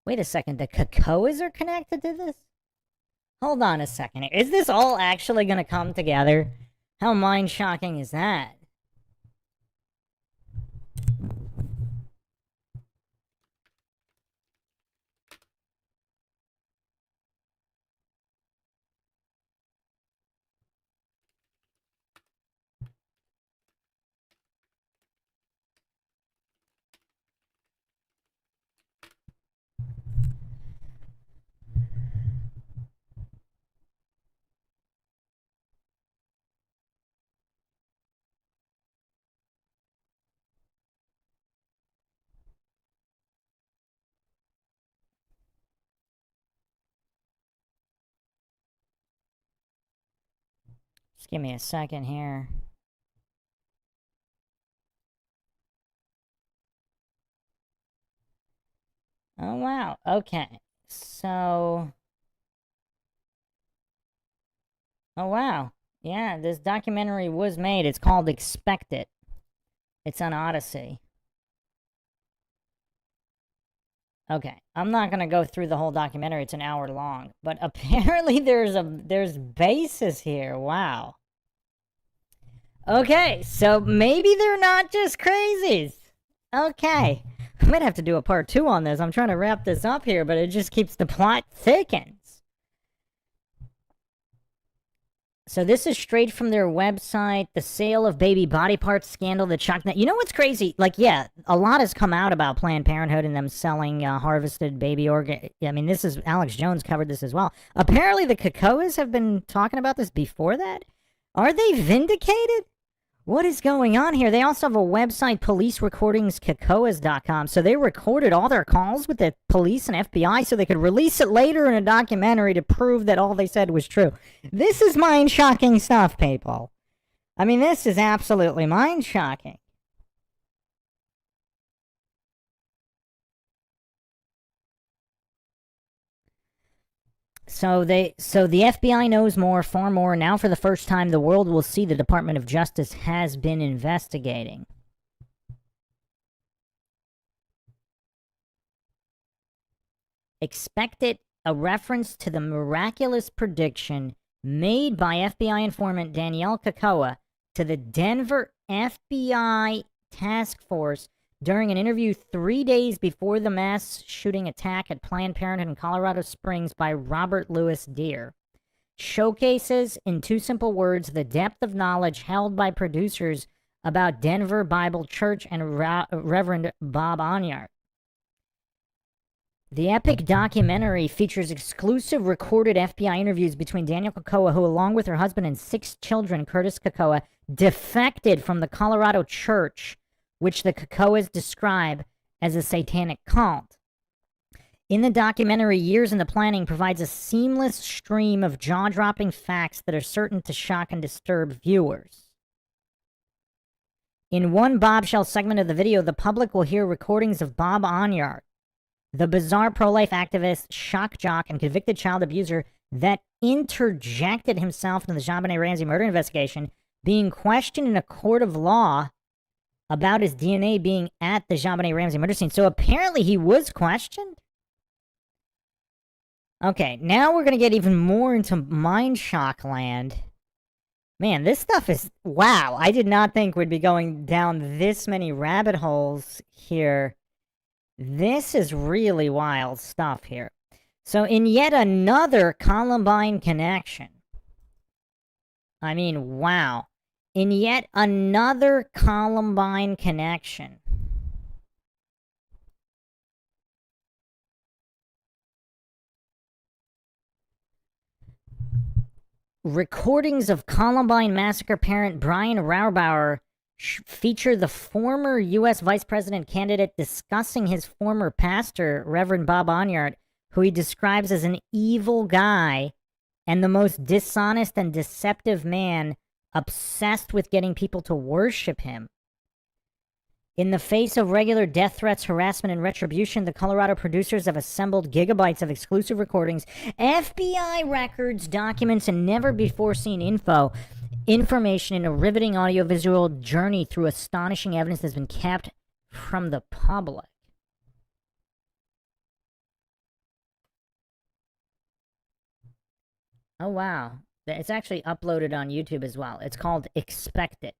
Wait a second, the Kekoas are connected to this? Hold on a second. Is this all actually going to come together? How mind-shocking is that? Just give me a second here. Oh, wow. Okay. So... Oh, wow. Yeah, this documentary was made. It's called Expect It. It's on Odyssey. Okay, I'm not going to go through the whole documentary. It's an hour long. But apparently there's basis here. Wow. Okay, so maybe they're not just crazies. Okay. I might have to do a part 2 on this. I'm trying to wrap this up here, but it just keeps the plot thickens. So this is straight from their website, the sale of baby body parts scandal that shocked... You know what's crazy? Like, yeah, a lot has come out about Planned Parenthood and them selling harvested baby organ... I mean, this is... Alex Jones covered this as well. Apparently the Kekoas have been talking about this before that? Are they vindicated? What is going on here? They also have a website, police recordings, Kekoas.com. So they recorded all their calls with the police and FBI so they could release it later in a documentary to prove that all they said was true. This is mind-shocking stuff, people. I mean, this is absolutely mind-shocking. So the FBI knows more, far more. Now, for the first time, the world will see the Department of Justice has been investigating. Expect it, a reference to the miraculous prediction made by FBI informant Danielle Kekoas to the Denver FBI task force during an interview 3 days before the mass shooting attack at Planned Parenthood in Colorado Springs by Robert Louis Deere. Showcases, in two simple words, the depth of knowledge held by producers about Denver Bible Church and Reverend Bob Enyart. The epic documentary features exclusive recorded FBI interviews between Danielle Kekoas, who, along with her husband and 6 children, Curtis Kekoas, defected from the Colorado church, which the Kekoas describe as a satanic cult. In the documentary, Years in the Planning provides a seamless stream of jaw-dropping facts that are certain to shock and disturb viewers. In one bombshell segment of the video, the public will hear recordings of Bob Enyart, the bizarre pro-life activist, shock jock, and convicted child abuser that interjected himself into the Jonbenet Ramsey murder investigation, being questioned in a court of law about his DNA being at the Jonbenet Ramsey murder scene. So apparently he was questioned? Okay, now we're going to get even more into mind shock land. Man, this stuff is... Wow, I did not think we'd be going down this many rabbit holes here. This is really wild stuff here. So in yet another Columbine connection... I mean, wow. In yet another Columbine connection... recordings of Columbine massacre parent Brian Rauerbauer feature the former U.S. vice president candidate discussing his former pastor, Reverend Bob Enyart, who he describes as an evil guy and the most dishonest and deceptive man, obsessed with getting people to worship him. In the face of regular death threats, harassment, and retribution, the Colorado producers have assembled gigabytes of exclusive recordings, FBI records, documents, and never-before-seen information in a riveting audiovisual journey through astonishing evidence that's been kept from the public. Oh, wow. It's actually uploaded on YouTube as well. It's called Expect It.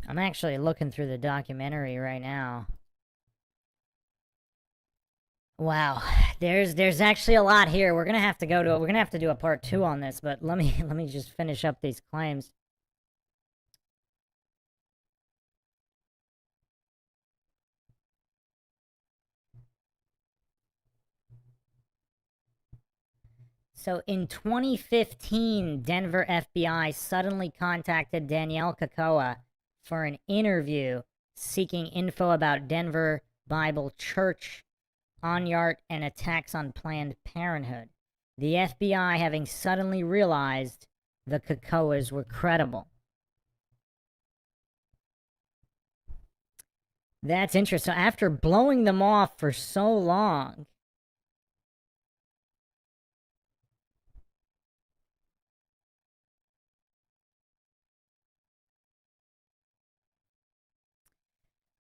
I'm actually looking through the documentary right now. Wow, there's actually a lot here. We're gonna have to do a part 2 on this, but let me just finish up these claims. So in 2015, Denver FBI suddenly contacted Danielle Kekoas for an interview seeking info about Denver Bible Church, Enyart, and attacks on Planned Parenthood. The FBI having suddenly realized the Kekoas were credible. That's interesting. So after blowing them off for so long...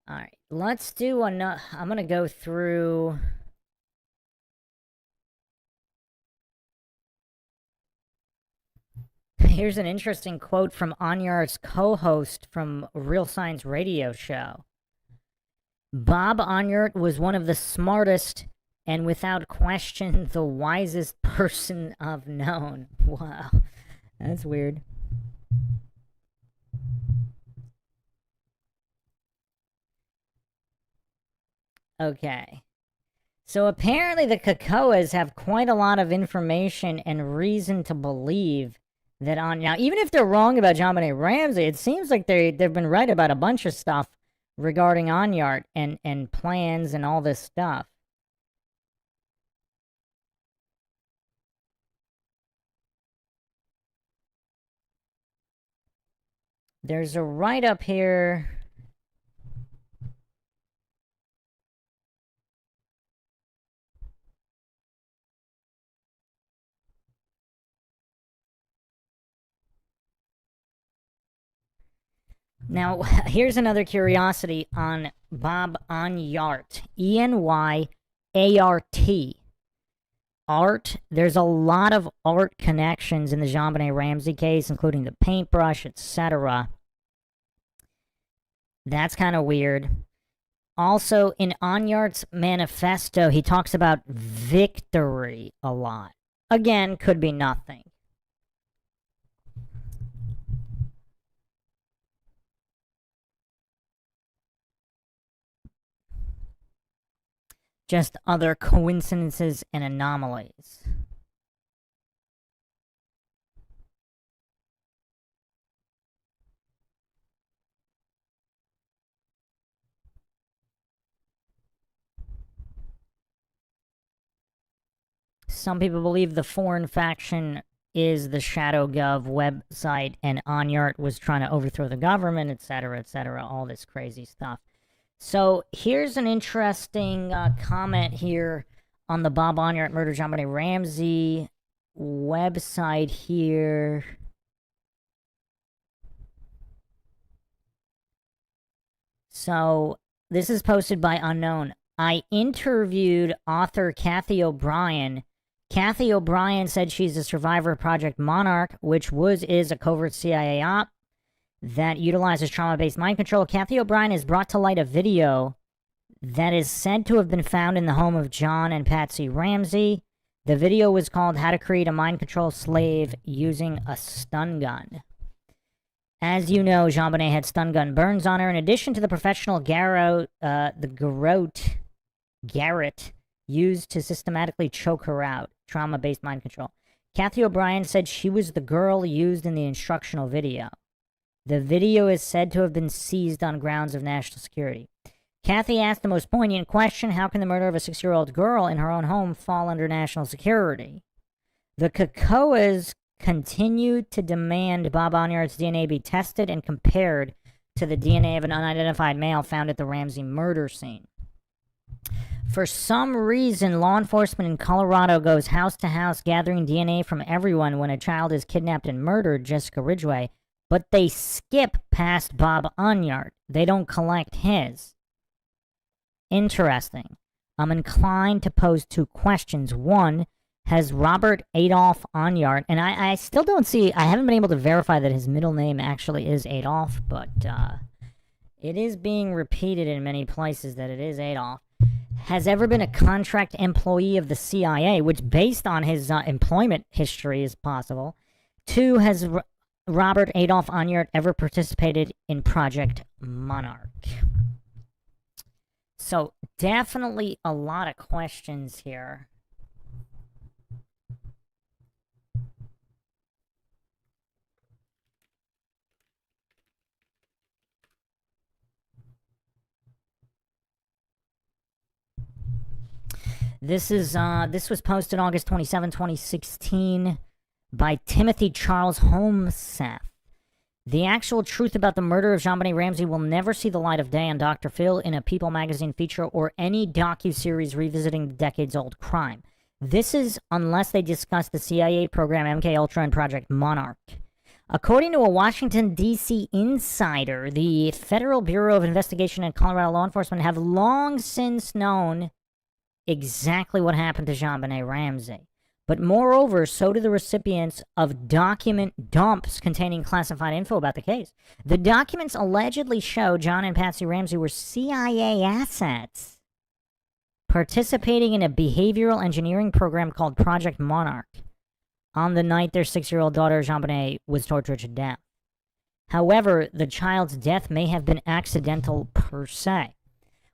Alright, let's do another... I'm gonna go through... Here's an interesting quote from Enyart's co-host from Real Science radio show. Bob Enyart was one of the smartest and without question the wisest person I've known. Wow, that's weird. Okay. So apparently the Kekoas have quite a lot of information and reason to believe that now, even if they're wrong about Jonbenet Ramsey, it seems like they've been right about a bunch of stuff regarding Enyart and plans and all this stuff. There's a write-up here. Now, here's another curiosity on Bob Enyart. E-N-Y-A-R-T. Art. There's a lot of art connections in the Jonbenet Ramsey case, including the paintbrush, etc. That's kind of weird. Also, in Enyart's manifesto, he talks about victory a lot. Again, could be nothing. Just other coincidences and anomalies. Some people believe the foreign faction is the ShadowGov website and Enyart was trying to overthrow the government, etc., all this crazy stuff. So here's an interesting comment here on the Bob Enyart Murder Jonbenet Ramsey website here. So this is posted by Unknown. I interviewed author Kathy O'Brien. Kathy O'Brien said she's a survivor of Project Monarch, which is a covert CIA op that utilizes trauma-based mind control. Kathy O'Brien has brought to light a video that is said to have been found in the home of John and Patsy Ramsey. The video was called How to Create a Mind Control Slave Using a Stun Gun. As you know, Jonbenet had stun gun burns on her. In addition to the professional Garrett used to systematically choke her out, trauma-based mind control. Kathy O'Brien said she was the girl used in the instructional video. The video is said to have been seized on grounds of national security. Kathy asked the most poignant question: how can the murder of a 6-year-old girl in her own home fall under national security? The Kekoas continued to demand Bob Enyart's DNA be tested and compared to the DNA of an unidentified male found at the Ramsey murder scene. For some reason, law enforcement in Colorado goes house to house gathering DNA from everyone when a child is kidnapped and murdered, Jessica Ridgway, but they skip past Bob Enyart. They don't collect his. Interesting. I'm inclined to pose 2 questions. One, has Robert Adolph Enyart, and I still don't see, I haven't been able to verify that his middle name actually is Adolph, but it is being repeated in many places that it is Adolph, has ever been a contract employee of the CIA, which based on his employment history is possible. 2, has Robert Adolph Enyart ever participated in Project Monarch? So definitely a lot of questions here. This was posted August 27, 2016 by Timothy Charles Holmseth. The actual truth about the murder of Jonbenet Ramsey will never see the light of day on Dr. Phil in a People magazine feature or any docuseries revisiting the decades-old crime. This is unless they discuss the CIA program MKUltra and Project Monarch. According to a Washington, D.C. insider, the Federal Bureau of Investigation and Colorado law enforcement have long since known exactly what happened to Jonbenet Ramsey. But moreover, so do the recipients of document dumps containing classified info about the case. The documents allegedly show John and Patsy Ramsey were CIA assets participating in a behavioral engineering program called Project Monarch on the night their 6-year-old daughter, Jonbenet, was tortured to death. However, the child's death may have been accidental per se.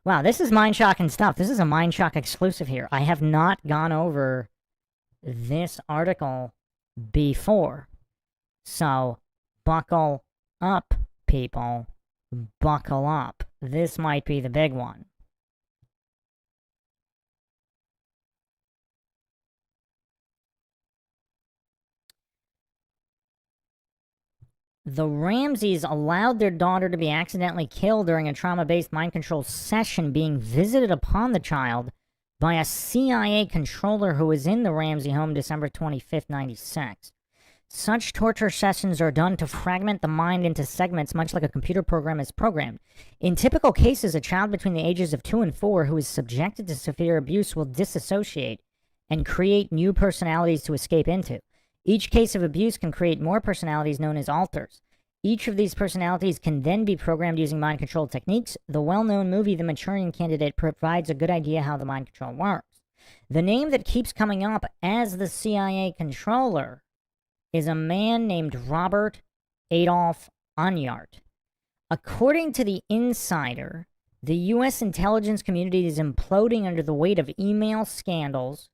Wow, this is mind-shocking stuff. This is a Mind-Shock exclusive here. I have not gone over this article before. So, buckle up, people. Buckle up. This might be the big one. The Ramseys allowed their daughter to be accidentally killed during a trauma-based mind control session being visited upon the child by a CIA controller who was in the Ramsey home December 25th, 96. Such torture sessions are done to fragment the mind into segments much like a computer program is programmed. In typical cases, a child between the ages of 2 and 4 who is subjected to severe abuse will disassociate and create new personalities to escape into. Each case of abuse can create more personalities known as alters. Each of these personalities can then be programmed using mind control techniques. The well-known movie The Manchurian Candidate provides a good idea how the mind control works. The name that keeps coming up as the CIA controller is a man named Robert Adolph Enyart. According to The Insider, the U.S. intelligence community is imploding under the weight of email scandals,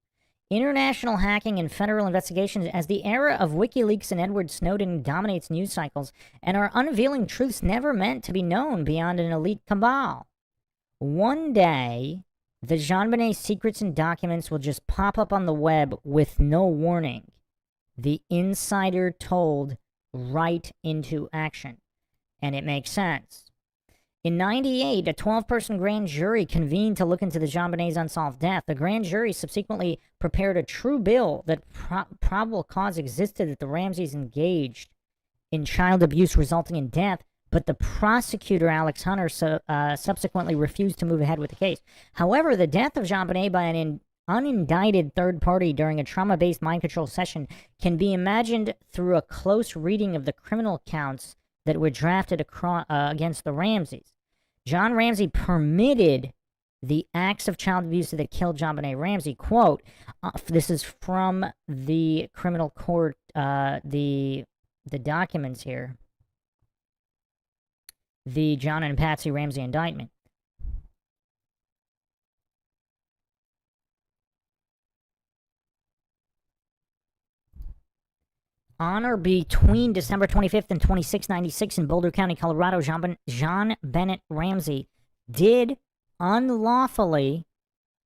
international hacking, and federal investigations as the era of WikiLeaks and Edward Snowden dominates news cycles and are unveiling truths never meant to be known beyond an elite cabal. One day, the Jonbenet secrets and documents will just pop up on the web with no warning. The Insider told right into action. And it makes sense. In 98, a 12-person grand jury convened to look into the Jonbenet's unsolved death. The grand jury subsequently prepared a true bill that probable cause existed that the Ramseys engaged in child abuse resulting in death, but the prosecutor, Alex Hunter, subsequently refused to move ahead with the case. However, the death of Jonbenet by an unindicted third party during a trauma-based mind control session can be imagined through a close reading of the criminal counts that were drafted against the Ramseys. John Ramsey permitted the acts of child abuse that killed Jonbenet Ramsey. Quote, this is from the criminal court, the documents here. The John and Patsy Ramsey indictment. On or between December 25th and 2696 in Boulder County, Colorado, Jonbenet Ramsey did unlawfully,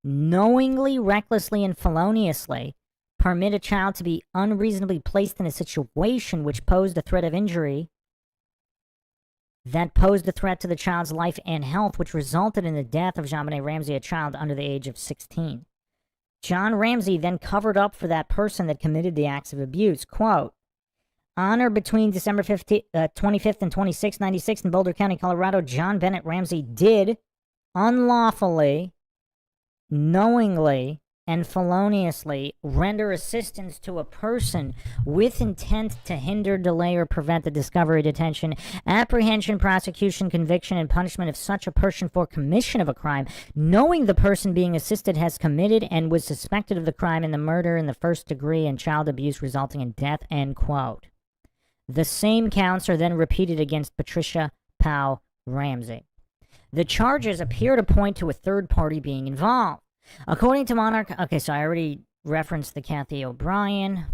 knowingly, recklessly, and feloniously permit a child to be unreasonably placed in a situation which posed a threat of injury that posed a threat to the child's life and health, which resulted in the death of Jonbenet Ramsey, a child under the age of 16. John Ramsey then covered up for that person that committed the acts of abuse. Quote, on or between December 25th and 2696 in Boulder County, Colorado, Jonbenet Ramsey did unlawfully, knowingly, and feloniously render assistance to a person with intent to hinder, delay, or prevent the discovery, detention, apprehension, prosecution, conviction, and punishment of such a person for commission of a crime, knowing the person being assisted has committed and was suspected of the crime in the murder in the first degree and child abuse resulting in death, end quote. The same counts are then repeated against Patricia Pow Ramsey. The charges appear to point to a third party being involved. According to Monarch, okay, so I already referenced the Kathy O'Brien.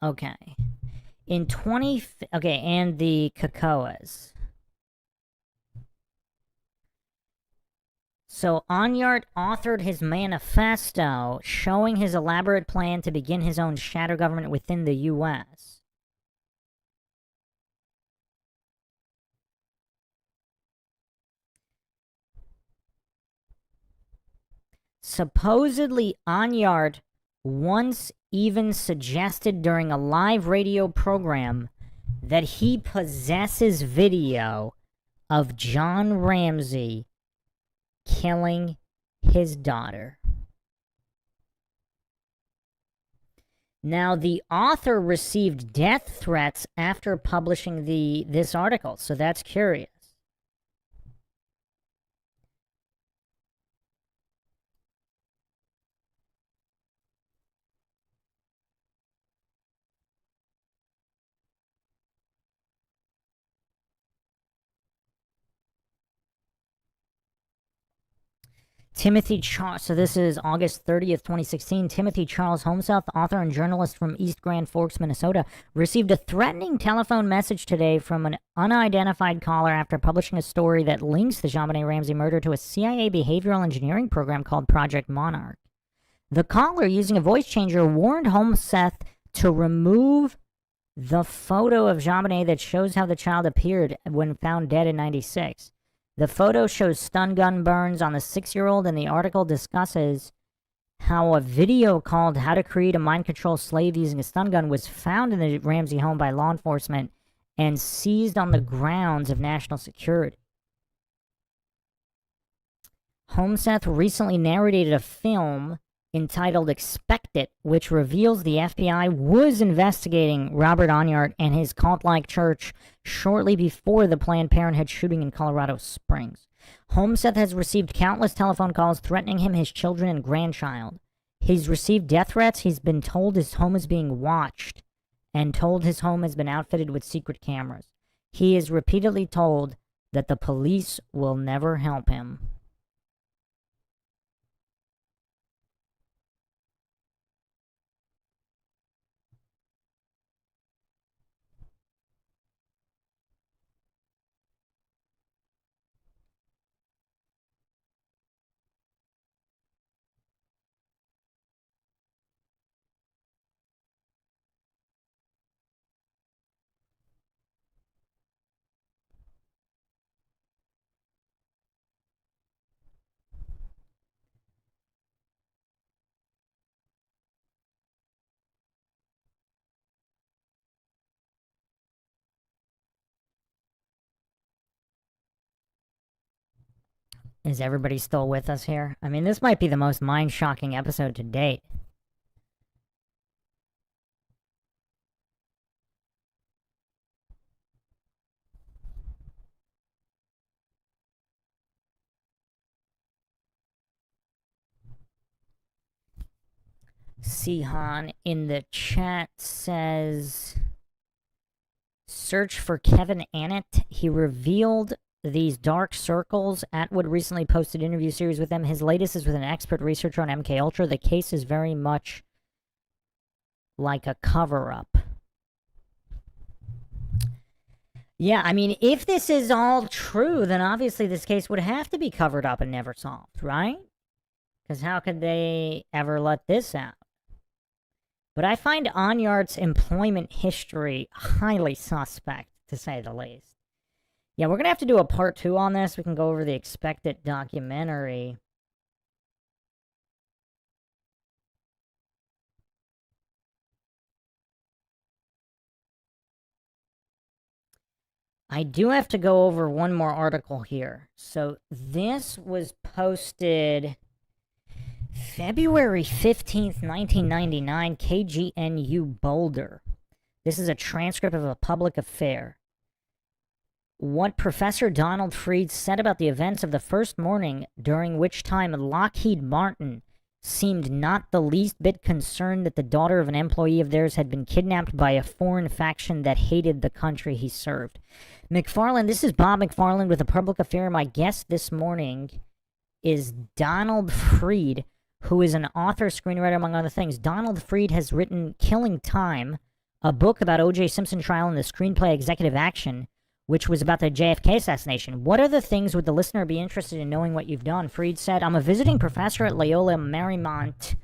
Okay. And the Kekoas. So Enyart authored his manifesto showing his elaborate plan to begin his own shadow government within the U.S. Supposedly, Enyart once even suggested during a live radio program that he possesses video of John Ramsey killing his daughter. Now, the author received death threats after publishing this article, so that's curious. Timothy Charles, so this is August 30th, 2016. Timothy Charles Homeseth, author and journalist from East Grand Forks, Minnesota, received a threatening telephone message today from an unidentified caller after publishing a story that links the Jonbenet Ramsey murder to a CIA behavioral engineering program called Project Monarch. The caller, using a voice changer, warned Homeseth to remove the photo of Jonbenet that shows how the child appeared when found dead in 96. The photo shows stun gun burns on the 6-year-old, and the article discusses how a video called How to Create a Mind Control Slave Using a Stun Gun was found in the Ramsey home by law enforcement and seized on the grounds of national security. Homeseth recently narrated a film entitled Expect It, which reveals the FBI was investigating Robert Enyart and his cult-like church shortly before the Planned Parenthood shooting in Colorado Springs. Homeseth has received countless telephone calls threatening him, his children, and grandchild. He's received death threats. He's been told his home is being watched and told his home has been outfitted with secret cameras. He is repeatedly told that the police will never help him. Is everybody still with us here? I mean, this might be the most mind-shocking episode to date. Sihan in the chat says, search for Kevin Annett. He revealed these dark circles. Atwood recently posted an interview series with him. His latest is with an expert researcher on MKUltra. The case is very much like a cover-up. Yeah, I mean, if this is all true, then obviously this case would have to be covered up and never solved, right? Because how could they ever let this out? But I find Enyart's employment history highly suspect, to say the least. Yeah, we're going to have to do a part 2 on this. We can go over the Expect It documentary. I do have to go over one more article here. So this was posted February 15th, 1999, KGNU Boulder. This is a transcript of a public affair. What Professor Donald Freed said about the events of the first morning, during which time Lockheed Martin seemed not the least bit concerned that the daughter of an employee of theirs had been kidnapped by a foreign faction that hated the country he served. McFarland, this is Bob McFarland with a public affair. My guest this morning is Donald Freed, who is an author, screenwriter, among other things. Donald Freed has written Killing Time, a book about O.J. Simpson trial, and the screenplay Executive Action, which was about the JFK assassination. What other things would the listener be interested in knowing what you've done? Freed said, I'm a visiting professor at Loyola Marymount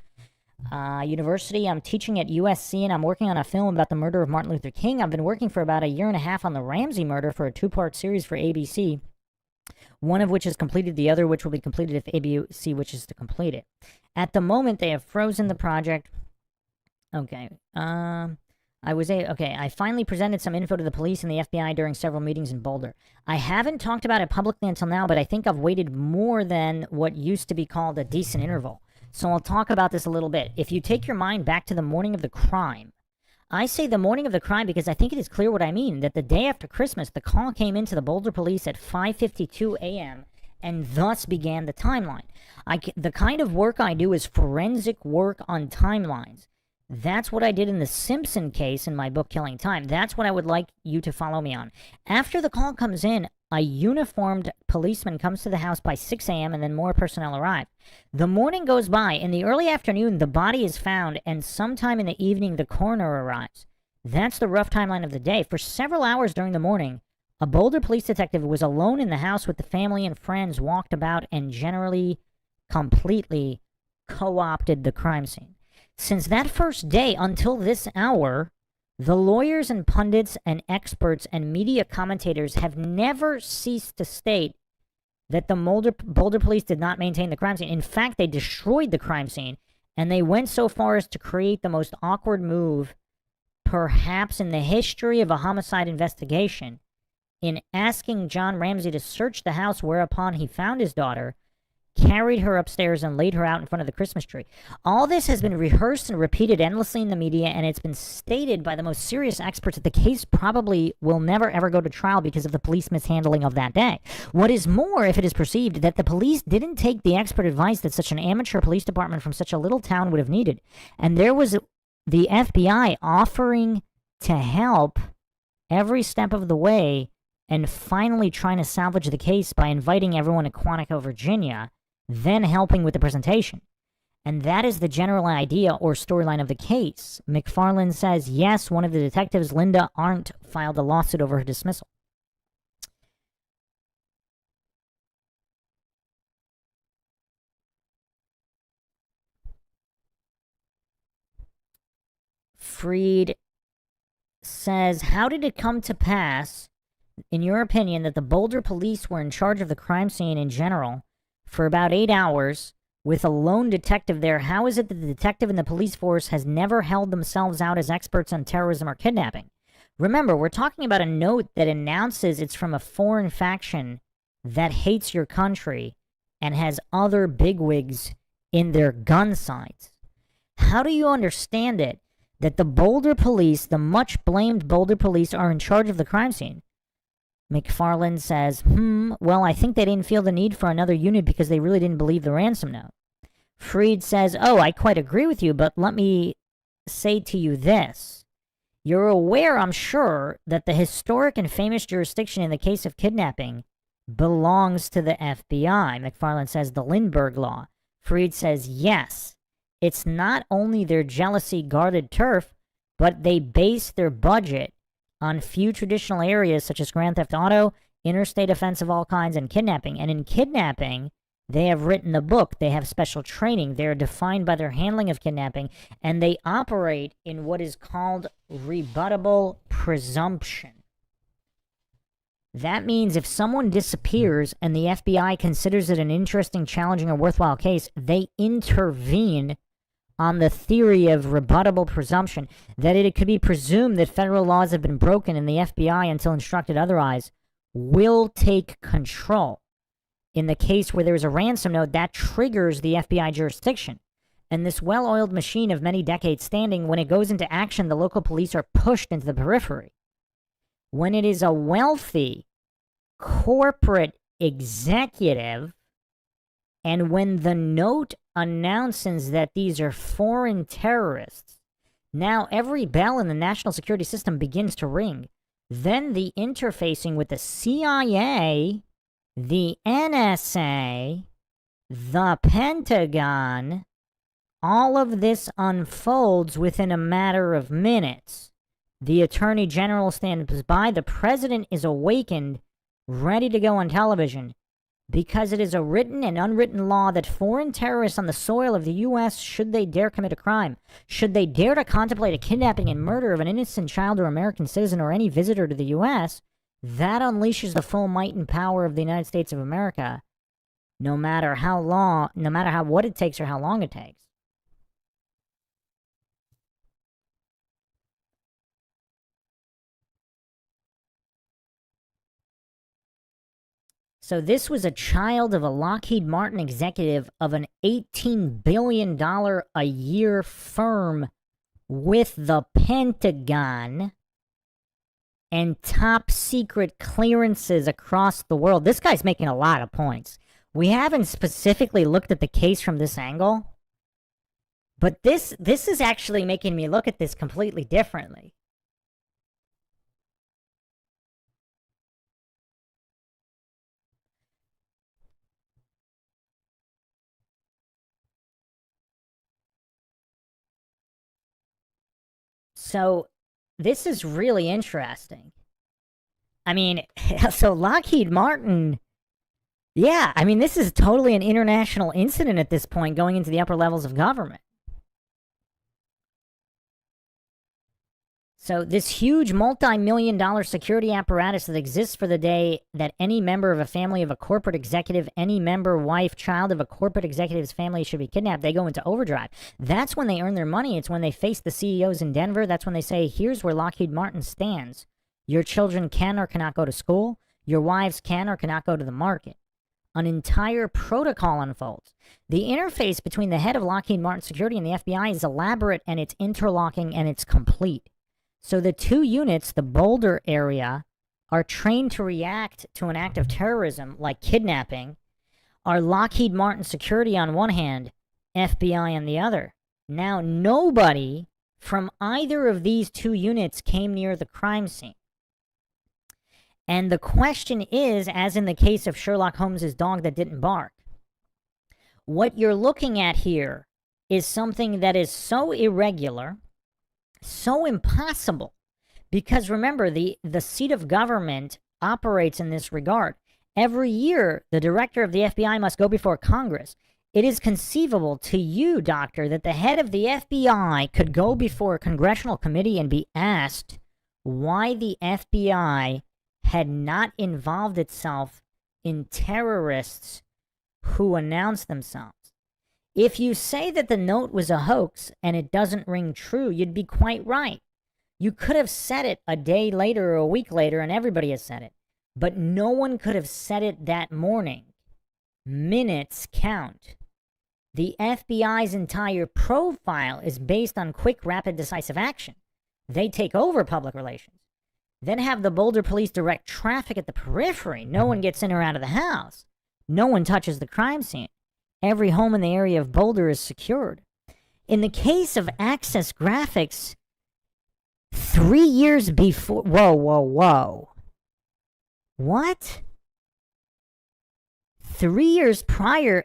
University. I'm teaching at USC, and I'm working on a film about the murder of Martin Luther King. I've been working for about 1.5 years on the Ramsey murder for a 2-part series for ABC, one of which is completed, the other which will be completed if ABC wishes to complete it. At the moment, they have frozen the project. Okay. I finally presented some info to the police and the FBI during several meetings in Boulder. I haven't talked about it publicly until now, but I think I've waited more than what used to be called a decent interval. So I'll talk about this a little bit. If you take your mind back to the morning of the crime, I say the morning of the crime because I think it is clear what I mean, that the day after Christmas, the call came into the Boulder police at 5:52 a.m., and thus began the timeline. The kind of work I do is forensic work on timelines. That's what I did in the Simpson case in my book, Killing Time. That's what I would like you to follow me on. After the call comes in, a uniformed policeman comes to the house by 6 a.m., and then more personnel arrive. The morning goes by. In the early afternoon, the body is found, and sometime in the evening, the coroner arrives. That's the rough timeline of the day. For several hours during the morning, a Boulder police detective was alone in the house with the family and friends, walked about, and generally completely co-opted the crime scene. Since that first day until this hour, the lawyers and pundits and experts and media commentators have never ceased to state that the Boulder police did not maintain the crime scene. In fact, they destroyed the crime scene, and they went so far as to create the most awkward move, perhaps in the history of a homicide investigation, in asking John Ramsey to search the house, whereupon he found his daughter, carried her upstairs, and laid her out in front of the Christmas tree. All this has been rehearsed and repeated endlessly in the media, and it's been stated by the most serious experts that the case probably will never ever go to trial because of the police mishandling of that day. What is more, if it is perceived that the police didn't take the expert advice that such an amateur police department from such a little town would have needed, and there was the FBI offering to help every step of the way, and finally trying to salvage the case by inviting everyone to Quantico, Virginia, then helping with the presentation. And that is the general idea or storyline of the case. McFarland says, yes, one of the detectives, Linda Arndt, filed a lawsuit over her dismissal. Freed says, how did it come to pass, in your opinion, that the Boulder police were in charge of the crime scene in general for about 8 hours with a lone detective there? How is it that the detective and the police force has never held themselves out as experts on terrorism or kidnapping? Remember, we're talking about a note that announces it's from a foreign faction that hates your country and has other bigwigs in their gun sights. How do you understand it that the Boulder police, the much blamed Boulder police, are in charge of the crime scene? McFarland says, well, I think they didn't feel the need for another unit because they really didn't believe the ransom note. Freed says, oh, I quite agree with you, but let me say to you this. You're aware, I'm sure, that the historic and famous jurisdiction in the case of kidnapping belongs to the FBI. McFarland says, the Lindbergh Law. Freed says, yes. It's not only their jealousy guarded turf, but they base their budget on few traditional areas such as Grand Theft Auto, interstate offense of all kinds, and kidnapping. And in kidnapping, they have written the book. They have special training. They are defined by their handling of kidnapping, and they operate in what is called rebuttable presumption. That means if someone disappears and the FBI considers it an interesting, challenging, or worthwhile case, they intervene on the theory of rebuttable presumption, that it could be presumed that federal laws have been broken and the FBI, until instructed otherwise, will take control. In the case where there is a ransom note, that triggers the FBI jurisdiction. And this well-oiled machine of many decades standing, when it goes into action, the local police are pushed into the periphery. When it is a wealthy corporate executive, and when the note announces that these are foreign terrorists, now every bell in the national security system begins to ring. Then the interfacing with the CIA, the NSA, the Pentagon, all of this unfolds within a matter of minutes. The Attorney General stands by. The President is awakened, ready to go on television, because it is a written and unwritten law that foreign terrorists on the soil of the U.S., should they dare commit a crime, should they dare to contemplate a kidnapping and murder of an innocent child or American citizen or any visitor to the U.S., that unleashes the full might and power of the United States of America, no matter what it takes or how long it takes. So this was a child of a Lockheed Martin executive of an $18 billion a year firm with the Pentagon and top secret clearances across the world. This guy's making a lot of points. We haven't specifically looked at the case from this angle, but this is actually making me look at this completely differently. So this is really interesting. I mean, so Lockheed Martin, yeah, I mean, this is totally an international incident at this point, going into the upper levels of government. So this huge multi-million-dollar security apparatus that exists for the day that any member of a family of a corporate executive, any member, wife, child of a corporate executive's family should be kidnapped, they go into overdrive. That's when they earn their money. It's when they face the CEOs in Denver. That's when they say, here's where Lockheed Martin stands. Your children can or cannot go to school. Your wives can or cannot go to the market. An entire protocol unfolds. The interface between the head of Lockheed Martin Security and the FBI is elaborate, and it's interlocking, and it's complete. So the two units, the Boulder area, are trained to react to an act of terrorism like kidnapping, are Lockheed Martin Security on one hand, FBI on the other. Now, nobody from either of these two units came near the crime scene. And the question is, as in the case of Sherlock Holmes' dog that didn't bark, what you're looking at here is something that is so irregular, so impossible, because remember, the seat of government operates in this regard. Every year, the director of the FBI must go before Congress. It is conceivable to you, doctor, that the head of the FBI could go before a congressional committee and be asked why the FBI had not involved itself in terrorists who announced themselves. If you say that the note was a hoax and it doesn't ring true, you'd be quite right. You could have said it a day later or a week later, and everybody has said it. But no one could have said it that morning. Minutes count. The FBI's entire profile is based on quick, rapid, decisive action. They take over public relations. Then have the Boulder police direct traffic at the periphery. No one gets in or out of the house. No one touches the crime scene. Every home in the area of Boulder is secured. In the case of Access Graphics, 3 years before... Whoa. What? 3 years prior...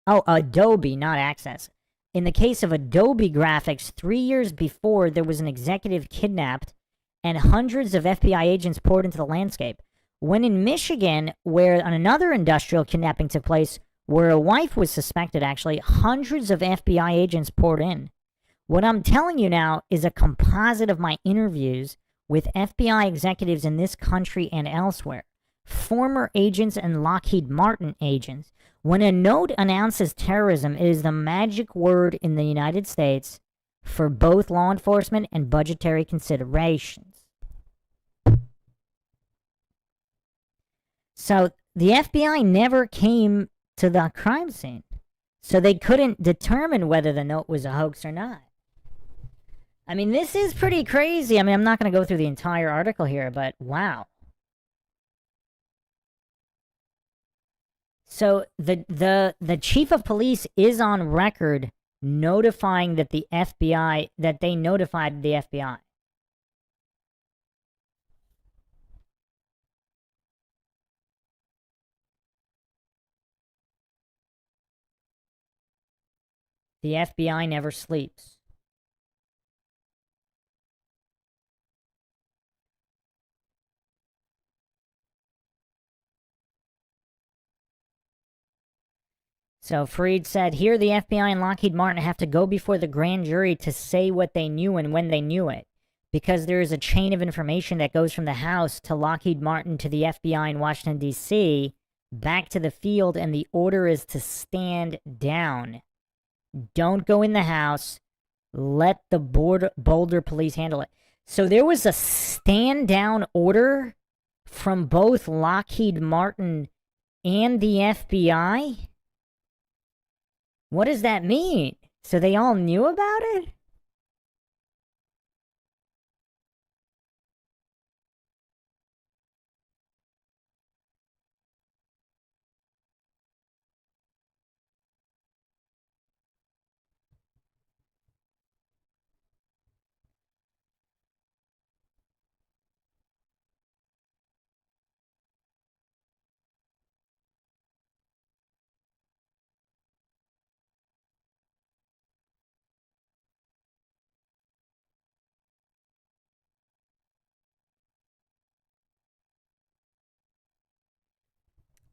Adobe, not Access. In the case of Adobe Graphics, 3 years before, there was an executive kidnapped and hundreds of FBI agents poured into the landscape. When in Michigan, where another industrial kidnapping took place, where a wife was suspected, actually, hundreds of FBI agents poured in. What I'm telling you now is a composite of my interviews with FBI executives in this country and elsewhere, former agents and Lockheed Martin agents. When a note announces terrorism, it is the magic word in the United States for both law enforcement and budgetary considerations. So the FBI never came to the crime scene, so they couldn't determine whether the note was a hoax or not. I mean, this is pretty crazy. I mean, I'm not going to go through the entire article here, but wow. So the chief of police is on record notifying that the FBI, that they notified the FBI. The FBI never sleeps. So Freed said, here the FBI and Lockheed Martin have to go before the grand jury to say what they knew and when they knew it, because there is a chain of information that goes from the House to Lockheed Martin to the FBI in Washington, D.C., back to the field, and the order is to stand down. Don't go in the house. Let the Boulder police handle it. So there was a stand down order from both Lockheed Martin and the FBI? What does that mean? So they all knew about it?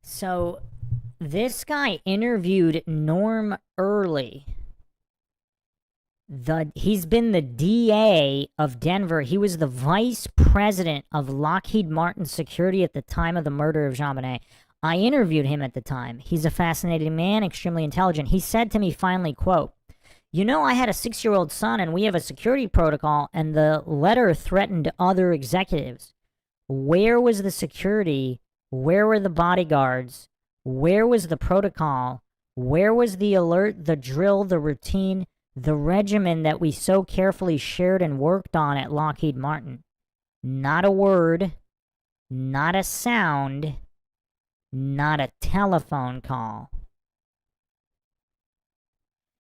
So this guy interviewed Norm Early. He's been the DA of Denver. He was the vice president of Lockheed Martin security at the time of the murder of Jonbenet. I interviewed him at the time. He's a fascinating man, extremely intelligent. He said to me finally, quote, "You know, I had a 6-year-old son and we have a security protocol, and the letter threatened other executives. Where was the security? Where were the bodyguards? Where was the protocol? Where was the alert, the drill, the routine, the regimen that we so carefully shared and worked on at Lockheed Martin? Not a word, not a sound, not a telephone call."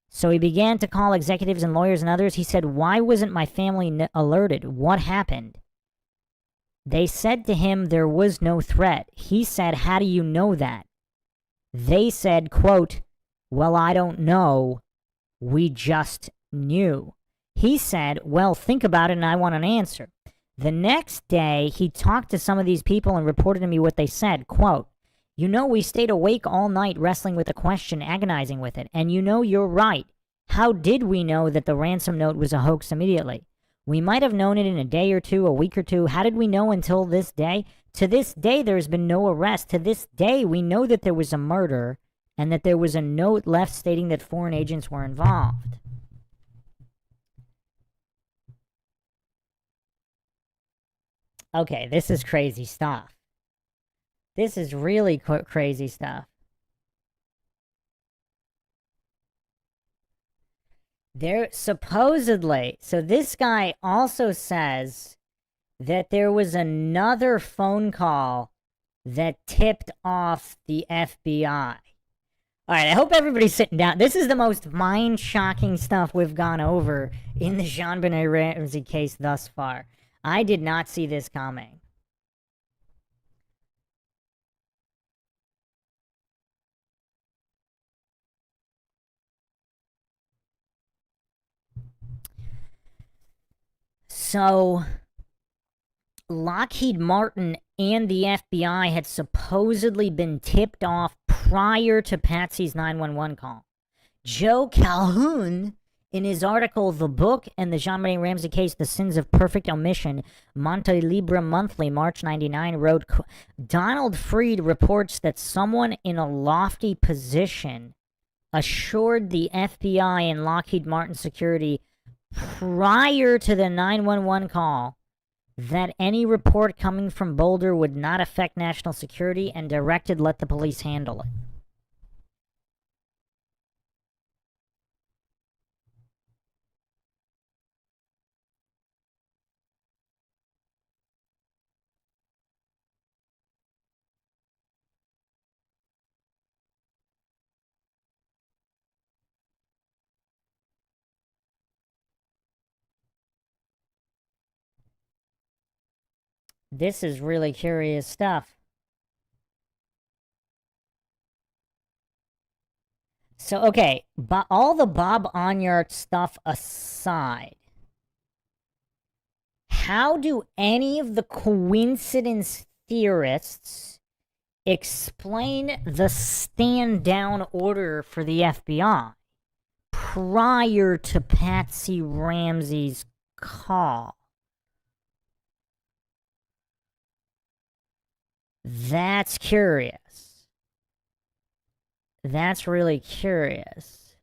So he began to call executives and lawyers and others. He said, "Why wasn't my family alerted? What happened?" They said to him there was no threat. He said, "How do you know that?" They said, quote, "Well, I don't know. We just knew." He said, "Well, think about it and I want an answer." The next day, he talked to some of these people and reported to me what they said. Quote, "You know, we stayed awake all night wrestling with the question, agonizing with it. And you know, you're right. How did we know that the ransom note was a hoax immediately? We might have known it in a day or two, a week or two. How did we know until this day? To this day, there's been no arrest. To this day, we know that there was a murder and that there was a note left stating that foreign agents were involved." Okay, this is crazy stuff. This is really crazy stuff. There supposedly, so this guy also says that there was another phone call that tipped off the FBI. All right, I hope everybody's sitting down. This is the most mind-shocking stuff we've gone over in the Jonbenet Ramsey case thus far. I did not see this coming. So, Lockheed Martin and the FBI had supposedly been tipped off prior to Patsy's 911 call. Joe Calhoun, in his article, The Book and the Jonbenet Ramsey Case, The Sins of Perfect Omission, Monte Libre Monthly, March 99, wrote, "Donald Freed reports that someone in a lofty position assured the FBI and Lockheed Martin security prior to the 911 call that any report coming from Boulder would not affect national security and directed let the police handle it." This is really curious stuff. So, okay, but all the Bob Enyart stuff aside, how do any of the coincidence theorists explain the stand-down order for the FBI prior to Patsy Ramsey's call? That's curious. That's really curious.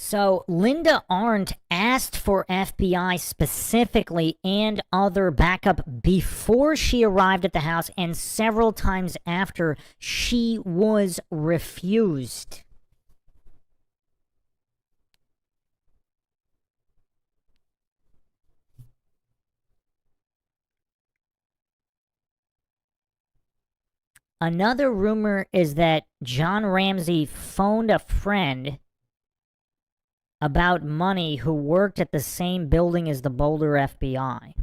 So Linda Arndt asked for FBI specifically and other backup before she arrived at the house, and several times after she was refused. Another rumor is that John Ramsey phoned a friend about money who worked at the same building as the Boulder FBI.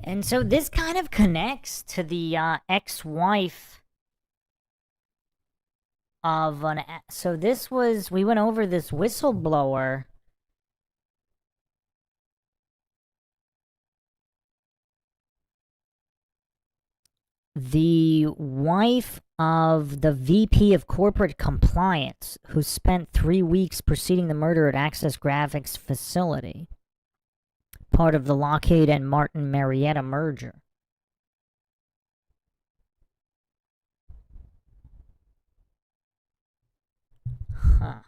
And so this kind of connects to the ex-wife of an... So this was... We went over this whistleblower. The wife of the VP of Corporate Compliance, who spent 3 weeks preceding the murder at Access Graphics facility. Part of the Lockheed and Martin Marietta merger. Huh.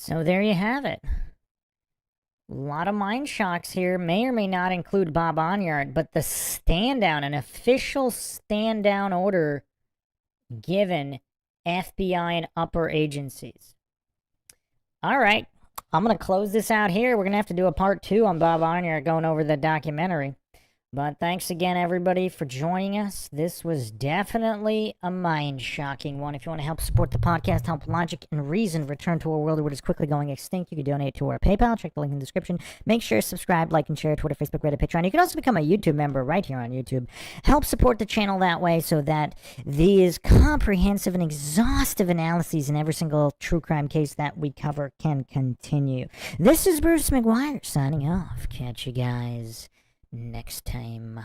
So there you have it. A lot of mind shocks here. May or may not include Bob Enyart, but the stand down, an official stand down order given FBI and upper agencies. All right. I'm going to close this out here. We're going to have to do a part 2 on Bob Enyart going over the documentary. But thanks again, everybody, for joining us. This was definitely a mind-shocking one. If you want to help support the podcast, help logic and reason return to a world where it is quickly going extinct, you can donate to our PayPal. Check the link in the description. Make sure to subscribe, like, and share Twitter, Facebook, Reddit, Patreon. You can also become a YouTube member right here on YouTube. Help support the channel that way so that these comprehensive and exhaustive analyses in every single true crime case that we cover can continue. This is Bruce McGuire signing off. Catch you guys next time.